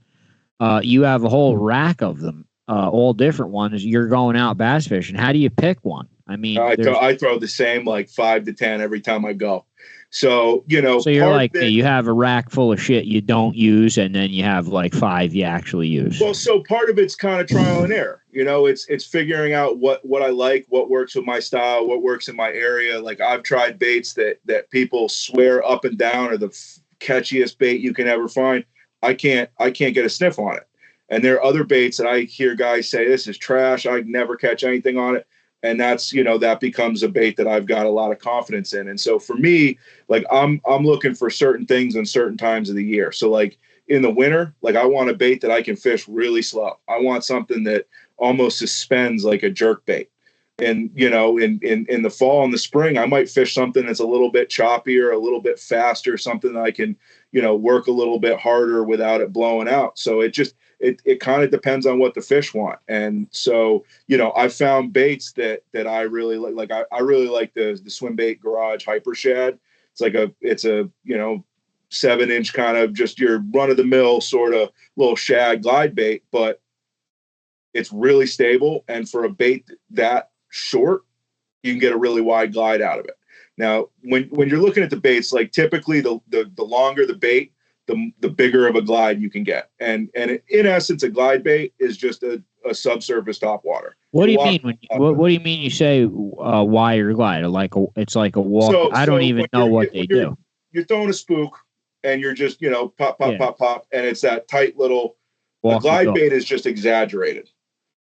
You have a whole rack of them, all different ones. You're going out bass fishing. How do you pick one? I mean, I throw the same like 5 to 10 every time I go. So, so you're like me. You have a rack full of shit you don't use, and then you have like 5 you actually use. Well, so part of it's kind of trial and error. It's figuring out what I like, what works with my style, what works in my area. Like I've tried baits that people swear up and down are the catchiest bait you can ever find. I can't get a sniff on it. And there are other baits that I hear guys say, this is trash, I never catch anything on it. And that's, that becomes a bait that I've got a lot of confidence in. And so for me, like I'm looking for certain things in certain times of the year. So like in the winter, like I want a bait that I can fish really slow. I want something that almost suspends like a jerk bait. And, in the fall and the spring, I might fish something that's a little bit choppier, a little bit faster, something that I can, work a little bit harder without it blowing out. So it kind of depends on what the fish want. And so, I found baits that I really like. Like I really like the Swim Bait Garage Hyper Shad. It's a 7-inch kind of just your run of the mill sort of little shad glide bait, but it's really stable. And for a bait that short, you can get a really wide glide out of it. Now, when you're looking at the baits, like typically the longer the bait, the bigger of a glide you can get. And in essence, a glide bait is just a subsurface topwater. What do you mean what do you mean you say wire glide? It's like a walk. So, I don't even know what they do. You're throwing a spook and you're just, pop, pop, and it's that tight little glide bait is just exaggerated.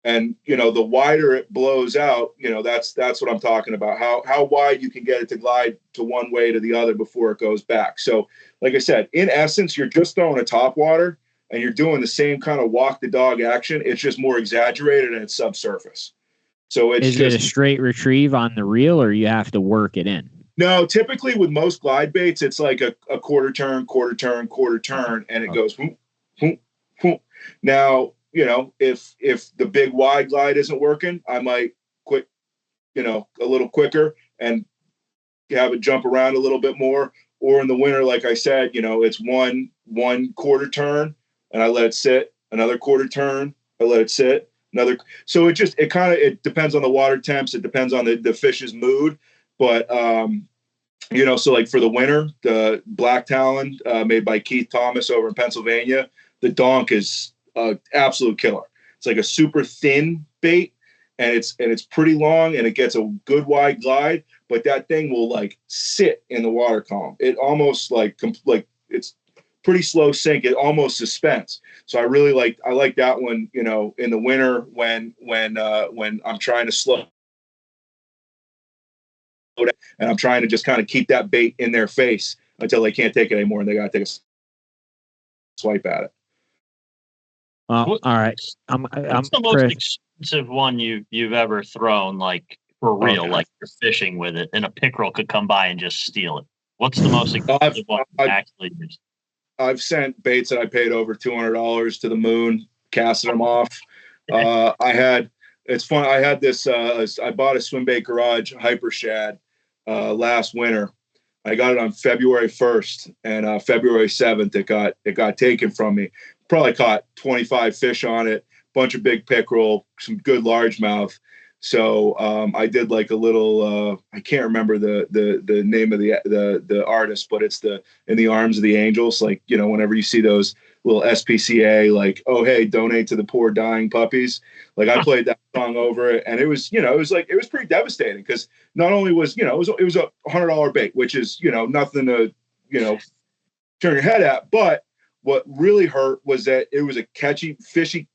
And, the wider it blows out, that's what I'm talking about. How wide you can get it to glide to one way to the other before it goes back. So, like I said, in essence, you're just throwing a topwater and you're doing the same kind of walk the dog action. It's just more exaggerated and it's subsurface. So is it a straight retrieve on the reel, or you have to work it in? No, typically with most glide baits, it's like a quarter turn, and it goes whoop, whoop, whoop. Now, if the big wide glide isn't working, I might quit, a little quicker and have it jump around a little bit more. Or in the winter, like I said, it's one quarter turn and I let it sit, another quarter turn, I let it sit, another. So it depends on the water temps. It depends on the fish's mood. But So like for the winter, the black talon made by Keith Thomas over in Pennsylvania, the donk is absolute killer. It's like a super thin bait, and it's pretty long, and it gets a good wide glide, but that thing will like sit in the water column. It almost like it's pretty slow sink. It almost suspends. So I like that one, in the winter when I'm trying to slow down and I'm trying to just kind of keep that bait in their face until they can't take it anymore and they got to take a swipe at it. Well, all right. What's the most expensive one you've ever thrown, like for real, okay, like you're fishing with it and a pickerel could come by and just steal it? What's the most expensive one you actually used? I've sent baits that I paid over $200 to the moon, casting them off. It's fun. I had this, I bought a swim bait garage hyper shad last winter. I got it on February 1st, and February 7th, it got taken from me. Probably caught 25 fish on it, bunch of big pickerel, some good largemouth. So I did like a little, I can't remember the name of the artist, but it's In the Arms of the Angels. Like, whenever you see those little SPCA, like, oh, hey, donate to the poor dying puppies. Like I played that song over it, and it was pretty devastating because not only was, it was a $100 bait, which is, nothing to, turn your head at. But what really hurt was that it was a catchy, fishy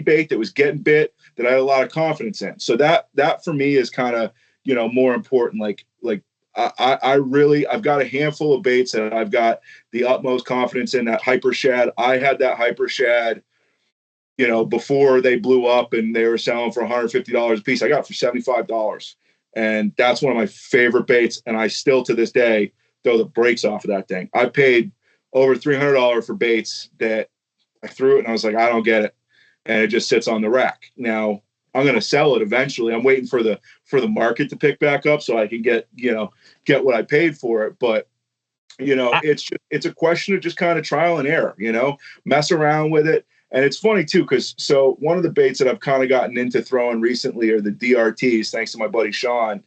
bait that was getting bit that I had a lot of confidence in. So that for me is kind of, more important. Like I've got a handful of baits that I've got the utmost confidence in. That hyper shad, I had that hyper shad, before they blew up and they were selling for $150 a piece. I got it for $75. And that's one of my favorite baits. And I still to this day throw the brakes off of that thing. I paid over $300 for baits that I threw it and I was like, I don't get it. And it just sits on the rack. Now I'm going to sell it eventually. I'm waiting for the market to pick back up so I can get what I paid for it. But, it's a question of just kind of trial and error, mess around with it. And it's funny too, because so one of the baits that I've kind of gotten into throwing recently are the DRTs, thanks to my buddy Sean.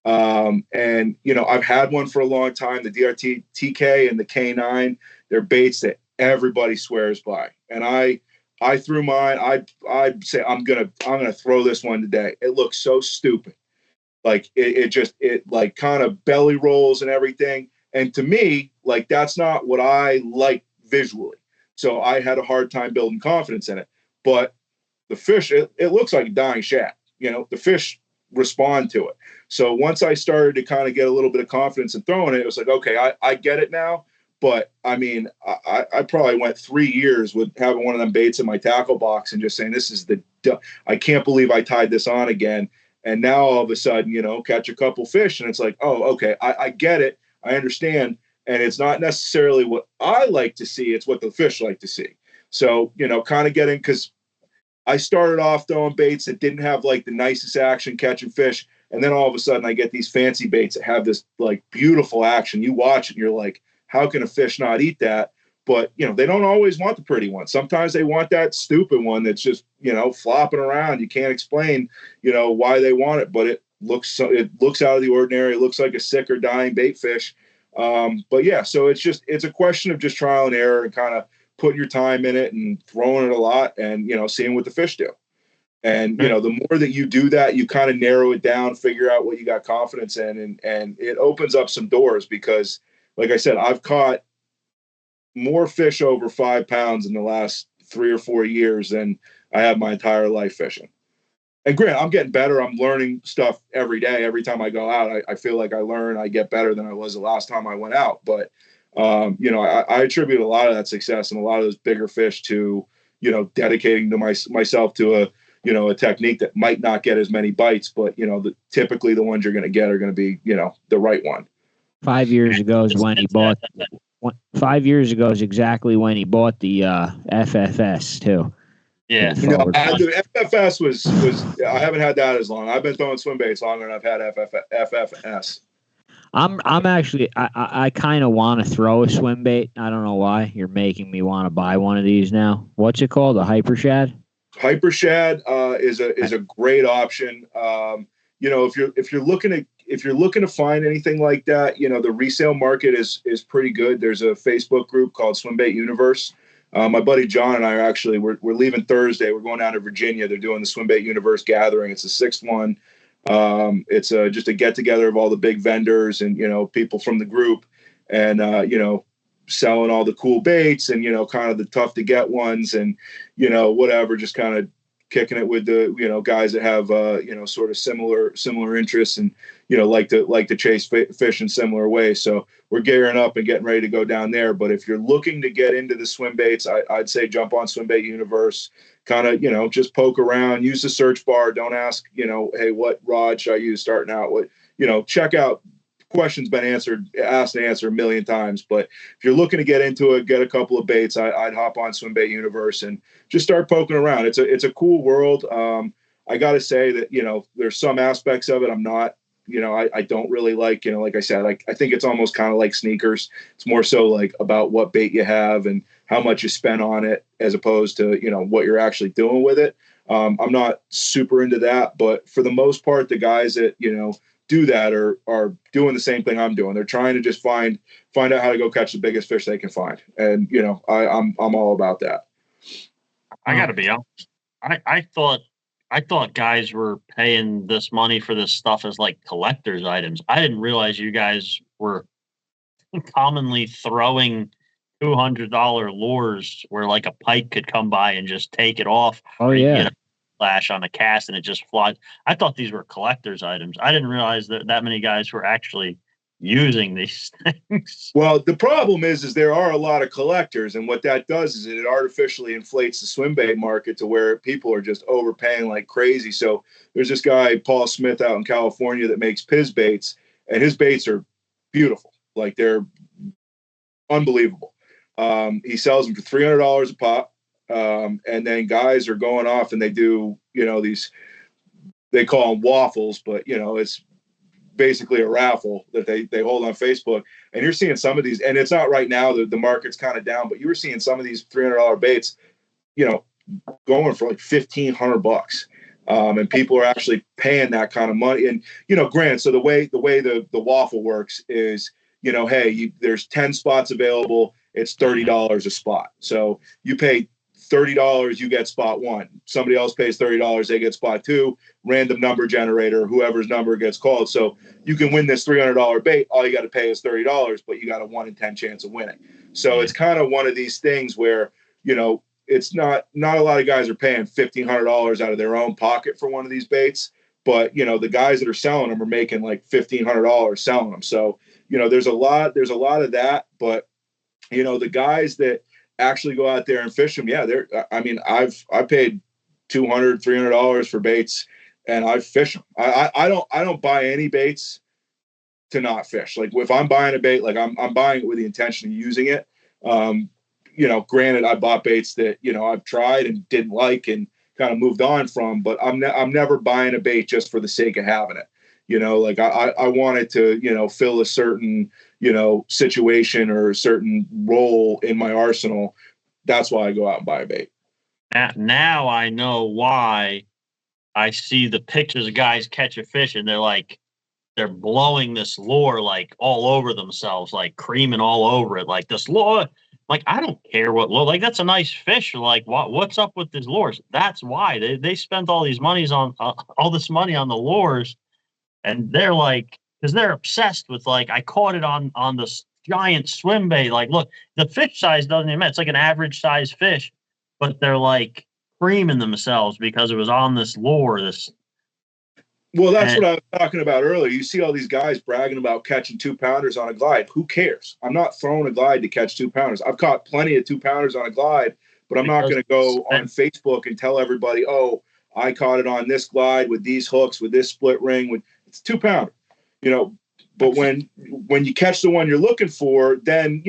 And, I've had one for a long time, the DRT TK and the K9, they're baits that everybody swears by. And I threw mine. I'd say I'm gonna throw this one today. It looks so stupid. Like it like kind of belly rolls and everything. And to me, like that's not what I like visually. So I had a hard time building confidence in it. But the fish, it looks like a dying shad. The fish respond to it. So once I started to kind of get a little bit of confidence in throwing it, it was like, okay, I get it now. But I mean, I probably went 3 years with having one of them baits in my tackle box and just saying, this is I can't believe I tied this on again. And now all of a sudden, catch a couple fish and it's like, oh, okay, I get it. I understand. And it's not necessarily what I like to see. It's what the fish like to see. So, kind of getting, because I started off throwing baits that didn't have like the nicest action catching fish. And then all of a sudden I get these fancy baits that have this like beautiful action. You watch it and you're like, how can a fish not eat that? But, they don't always want the pretty one. Sometimes they want that stupid one that's just, flopping around. You can't explain, why they want it, but it looks out of the ordinary. It looks like a sick or dying bait fish. But yeah, so it's a question of just trial and error and kind of putting your time in it and throwing it a lot and, seeing what the fish do. And, the more that you do that, you kind of narrow it down, figure out what you got confidence in, and it opens up some doors because, like I said, I've caught more fish over 5 pounds in the last 3 or 4 years than I have my entire life fishing. And granted, I'm getting better. I'm learning stuff every day. Every time I go out, I feel like I learn. I get better than I was the last time I went out. But, I attribute a lot of that success and a lot of those bigger fish to, dedicating to myself to a technique that might not get as many bites, but, typically the ones you're going to get are going to be, the right one. 5 years ago is when he bought. 5 years ago is exactly when he bought the FFS too. Yeah, the FFS was I haven't had that as long. I've been throwing swim baits longer than I've had FFS. I'm actually I kind of want to throw a swim bait. I don't know why. You're making me want to buy one of these now. What's it called? A hyper shad? Hyper shad is a great option. If you're looking if you're looking to find anything like that, the resale market is pretty good. There's a Facebook group called Swimbait Universe. My buddy John and I are actually, we're leaving Thursday. We're going down to Virginia. They're doing the Swimbait Universe gathering. It's the sixth one. It's just a get together of all the big vendors and, people from the group and, selling all the cool baits and, kind of the tough to get ones and, whatever, just kind of kicking it with the, guys that have, sort of similar interests and, like to chase fish in similar ways. So we're gearing up and getting ready to go down there. But if you're looking to get into the swim baits, I'd say jump on Swimbait Universe, kind of, just poke around, use the search bar. Don't ask, hey, what rod should I use starting out? What, check out. Questions been asked and answered a million times. But if you're looking to get into it, get a couple of baits, I'd hop on Swimbait Universe and just start poking around. It's a cool world. I got to say that, there's some aspects of it I'm not, I don't really like, like I said, I think it's almost kind of like sneakers. It's more so like about what bait you have and how much you spend on it as opposed to, what you're actually doing with it. I'm not super into that, but for the most part, the guys that, do that are doing the same thing I'm doing. They're trying to just find out how to go catch the biggest fish they can find. And, I'm all about that. I gotta be honest. I thought guys were paying this money for this stuff as like collector's items. I didn't realize you guys were commonly throwing $200 lures where like a pike could come by and just take it off. Oh, yeah. Flash on a cast and it just flies. I thought these were collector's items. I didn't realize that many guys were actually using these things. Well, the problem is there are a lot of collectors, and what that does is it artificially inflates the swim bait market to where people are just overpaying like crazy. So there's this guy, Paul Smith, out in California that makes Piz baits, and his baits are beautiful. Like, they're unbelievable. He sells them for $300 a pop. And then guys are going off and they do, these, they call them waffles, but it's basically a raffle that they hold on Facebook. And you're seeing some of these, and it's not right now, the market's kind of down, but you were seeing some of these $300 baits, going for like $1,500. And people are actually paying that kind of money. And, granted, so the way the waffle works is, hey, there's 10 spots available. It's $30 a spot. So you pay $30, you get spot one. Somebody else pays $30, they get spot two. Random number generator, whoever's number gets called. So you can win this $300 bait. All you got to pay is $30, but you got a 1 in 10 chance of winning. So it's kind of one of these things where, it's not a lot of guys are paying $1,500 out of their own pocket for one of these baits, but the guys that are selling them are making like $1,500 selling them. So, there's a lot of that, but the guys that actually go out there and fish them. Yeah. I paid $200, $300 for baits and I fish them. I don't buy any baits to not fish. Like, if I'm buying a bait, like I'm buying it with the intention of using it. Granted, I bought baits that, I've tried and didn't like and kind of moved on from, but I'm never buying a bait just for the sake of having it. I wanted to, fill a certain, situation or a certain role in my arsenal. That's why I go out and buy a bait. Now I know why I see the pictures of guys catch a fish and they're blowing this lure like all over themselves, like creaming all over it. Like, this lure, like, I don't care what lure, like, that's a nice fish. Like, what's up with these lures? That's why they spent all these monies on all this money on the lures. And they're like, because they're obsessed with, like, I caught it on this giant swim bait. Like, look, the fish size doesn't even matter. It's like an average size fish, but they're like creaming themselves because it was on this lure. Well, that's what I was talking about earlier. You see all these guys bragging about catching 2-pounders on a glide. Who cares? I'm not throwing a glide to catch 2-pounders. I've caught plenty of 2-pounders on a glide, but I'm not going to go on Facebook and tell everybody, oh, I caught it on this glide with these hooks, with this split ring. It's 2-pounder, But when you catch the one you're looking for, then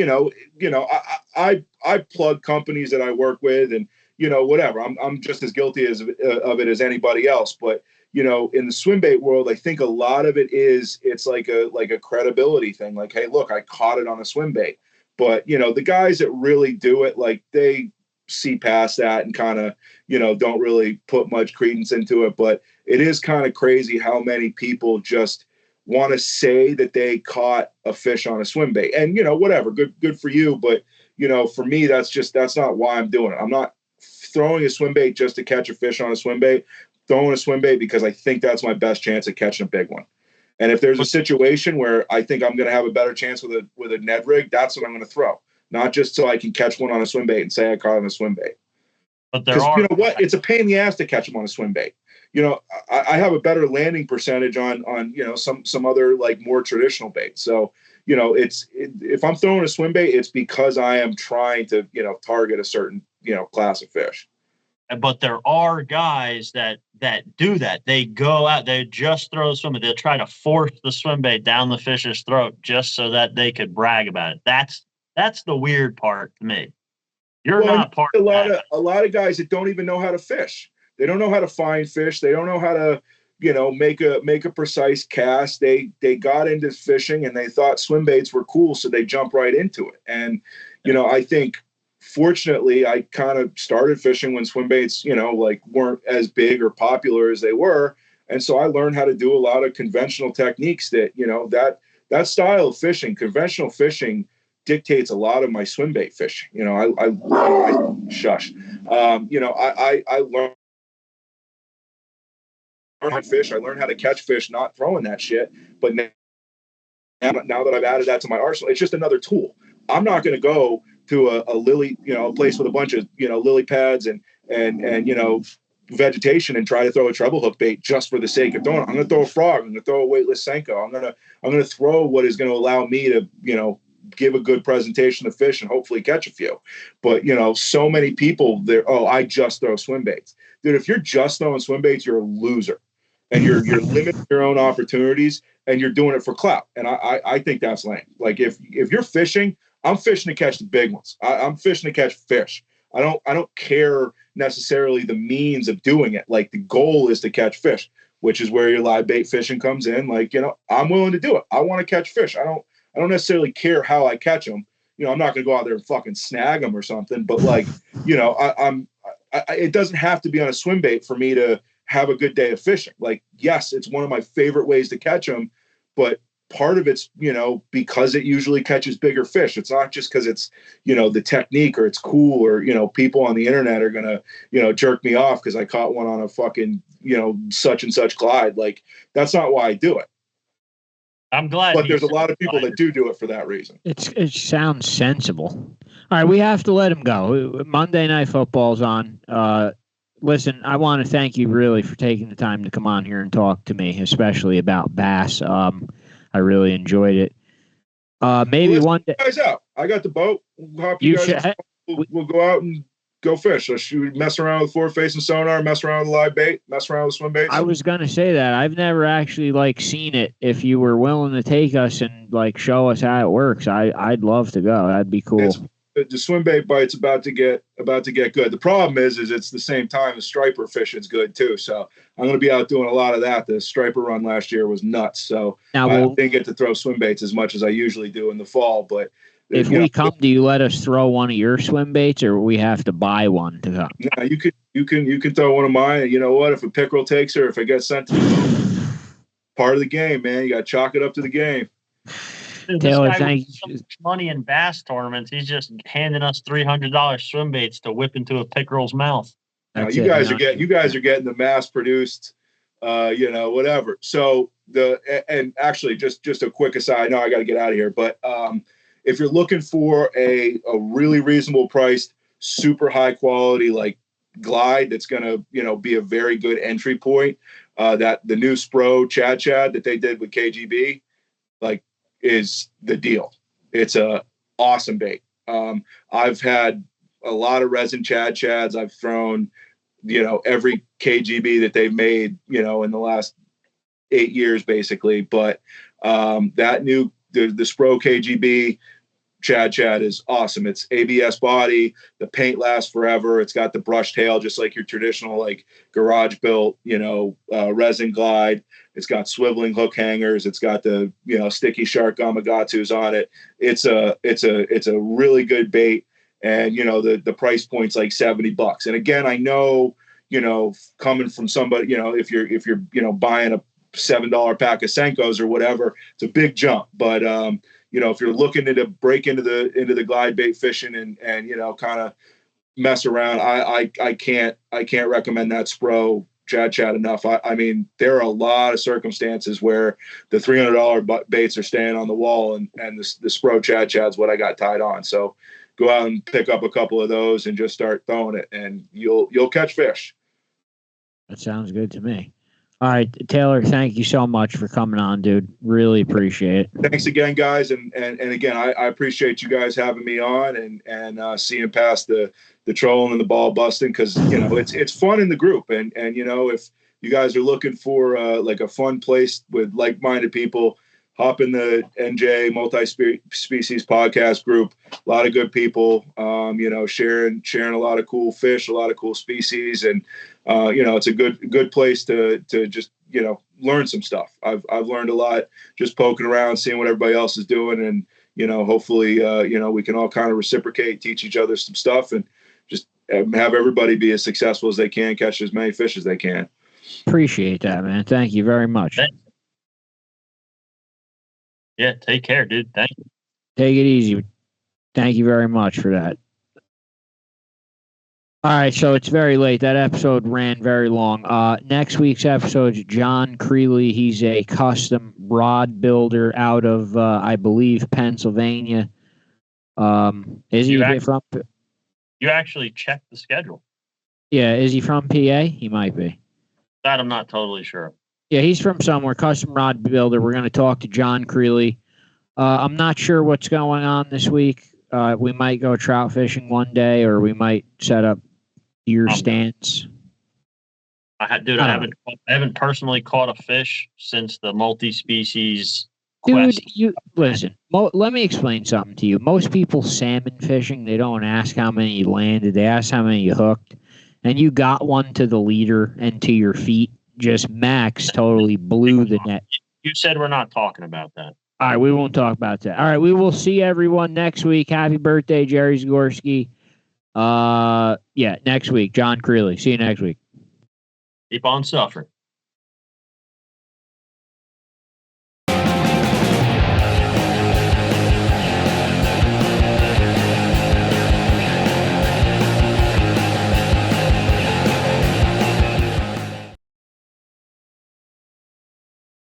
I plug companies that I work with, and whatever. I'm just as guilty of it as anybody else. But in the swim bait world, I think a lot of it's like a credibility thing. Like, hey, look, I caught it on a swim bait. But the guys that really do it, like, they see past that and kind of don't really put much credence into it. But it is kind of crazy how many people just want to say that they caught a fish on a swim bait. And, whatever, good for you. But, for me, that's not why I'm doing it. I'm not throwing a swim bait just to catch a fish on a swim bait. Throwing a swim bait because I think that's my best chance at catching a big one. And if there's a situation where I think I'm going to have a better chance with a Ned rig, that's what I'm going to throw. Not just so I can catch one on a swim bait and say I caught on a swim bait. But there are, you know what? It's a pain in the ass to catch them on a swim bait. I have a better landing percentage on some other like more traditional bait. So, if I'm throwing a swim bait, it's because I am trying to, target a certain, class of fish. But there are guys that do that. They go out, they just throw a swim bait. They'll try to force the swim bait down the fish's throat just so that they could brag about it. That's the weird part to me. You're not part of that. A lot of guys that don't even know how to fish. They don't know how to find fish. They don't know how to, make a precise cast. They got into fishing and they thought swim baits were cool, so they jump right into it. And, I think fortunately I kind of started fishing when swim baits, weren't as big or popular as they were. And so I learned how to do a lot of conventional techniques that, that style of fishing, conventional fishing, dictates a lot of my swim bait fishing. I learned fish. I learned how to catch fish, not throwing that shit. But now that I've added that to my arsenal, it's just another tool. I'm not going to go to a lily, a place with a bunch of, lily pads and vegetation and try to throw a treble hook bait just for the sake of throwing it. I'm going to throw a frog. I'm going to throw a weightless Senko. I'm going to throw what is going to allow me to, give a good presentation of fish and hopefully catch a few. But, so many people I just throw swim baits. Dude, if you're just throwing swim baits, you're a loser. And you're limiting your own opportunities and you're doing it for clout. And I think that's lame. Like if you're fishing, I'm fishing to catch the big ones. I'm fishing to catch fish. I don't care necessarily the means of doing it. Like the goal is to catch fish, which is where your live bait fishing comes in. Like, I'm willing to do it. I want to catch fish. I don't necessarily care how I catch them. I'm not going to go out there and fucking snag them or something, but like, it doesn't have to be on a swim bait for me to have a good day of fishing. Like, yes, it's one of my favorite ways to catch them, but part of it's, because it usually catches bigger fish. It's not just because it's, the technique or it's cool or, people on the internet are going to, jerk me off because I caught one on a fucking, such and such glide. Like, that's not why I do it. I'm glad. But there's a lot of people that do it for that reason. It sounds sensible. All right, we have to let him go. Monday Night Football's on. Listen, I want to thank you really for taking the time to come on here and talk to me, especially about bass. I really enjoyed it. Maybe one day. Guys out. I got the boat. We'll go out and go fish. So should we mess around with forward-facing sonar, mess around with live bait, mess around with swim baits? I was gonna say that I've never actually seen it. If you were willing to take us and show us how it works, I'd love to go. That'd be cool. The swim bait bite's about to get good. The problem is it's the same time the striper fishing's good too. So I'm going to be out doing a lot of that. The striper run last year was nuts. So I didn't get to throw swim baits as much as I usually do in the fall. But if we come, do you let us throw one of your swim baits, or we have to buy one to come? No, you can throw one of mine. And you know what? If a pickerel takes her, if it gets sent to me, part of the game, man. You got to chalk it up to the game. Taylor, thank you. So much money in bass tournaments. He's just handing us $300 swim baits to whip into a pickerel's mouth. You guys are getting the mass produced, whatever. So and actually just a quick aside. I know I got to get out of here, but if you're looking for a really reasonable priced, super high quality glide that's going to be a very good entry point, that the new Spro Chad that they did with KGB is the deal. It's a awesome bait. I've had a lot of resin chads. I've thrown, every KGB that they've made, in the last 8 years, basically. But that new, the Spro KGB Chad is awesome. It's ABS body. The paint lasts forever. It's got the brush tail, just like your traditional, garage built, resin glide. It's got swiveling hook hangers. It's got the, sticky shark Gamakatsus on it. It's a really good bait. And, the price point's $70. And again, I know, coming from somebody, if you're buying $7 pack of Senkos or whatever. It's a big jump, but if you're looking to break into the glide bait fishing and kind of mess around, I can't recommend that Spro Chad enough. I mean, there are a lot of circumstances where the $300 baits are staying on the wall, and the Spro Chad's what I got tied on. So go out and pick up a couple of those and just start throwing it, and you'll catch fish. That sounds good to me. All right, Taylor, thank you so much for coming on, dude. Really appreciate it. Thanks again, guys. And again, I appreciate you guys having me on and seeing past the trolling and the ball busting, because, it's fun in the group. And if you guys are looking for like a fun place with like-minded people, hop in the NJ Multi-Species podcast group. A lot of good people, sharing a lot of cool fish, a lot of cool species. And, it's a good place to just, learn some stuff. I've learned a lot just poking around, seeing what everybody else is doing. And, hopefully, we can all kind of reciprocate, teach each other some stuff, and just have everybody be as successful as they can, catch as many fish as they can. Appreciate that, man. Thank you very much. Yeah, take care, dude. Thank you. Take it easy. Thank you very much for that. All right, so it's very late. That episode ran very long. Next week's episode is John Creeley. He's a custom rod builder out of, I believe, Pennsylvania. Is he from? You actually checked the schedule. Yeah, is he from PA? He might be. That I'm not totally sure. Yeah, he's from somewhere. Custom rod builder. We're going to talk to John Creeley. I'm not sure what's going on this week. We might go trout fishing one day, or we might set up deer stands. I haven't personally caught a fish since the multi-species Dude, quest. you listen. Let me explain something to you. Most people salmon fishing, they don't ask how many you landed. They ask how many you hooked, and you got one to the leader and to your feet. Just Max totally blew the net. You said we're not talking about that. All right, we won't talk about that. All right, we will see everyone next week. Happy birthday, Jerry Zagorski. Next week, John Creeley. See you next week. Keep on suffering.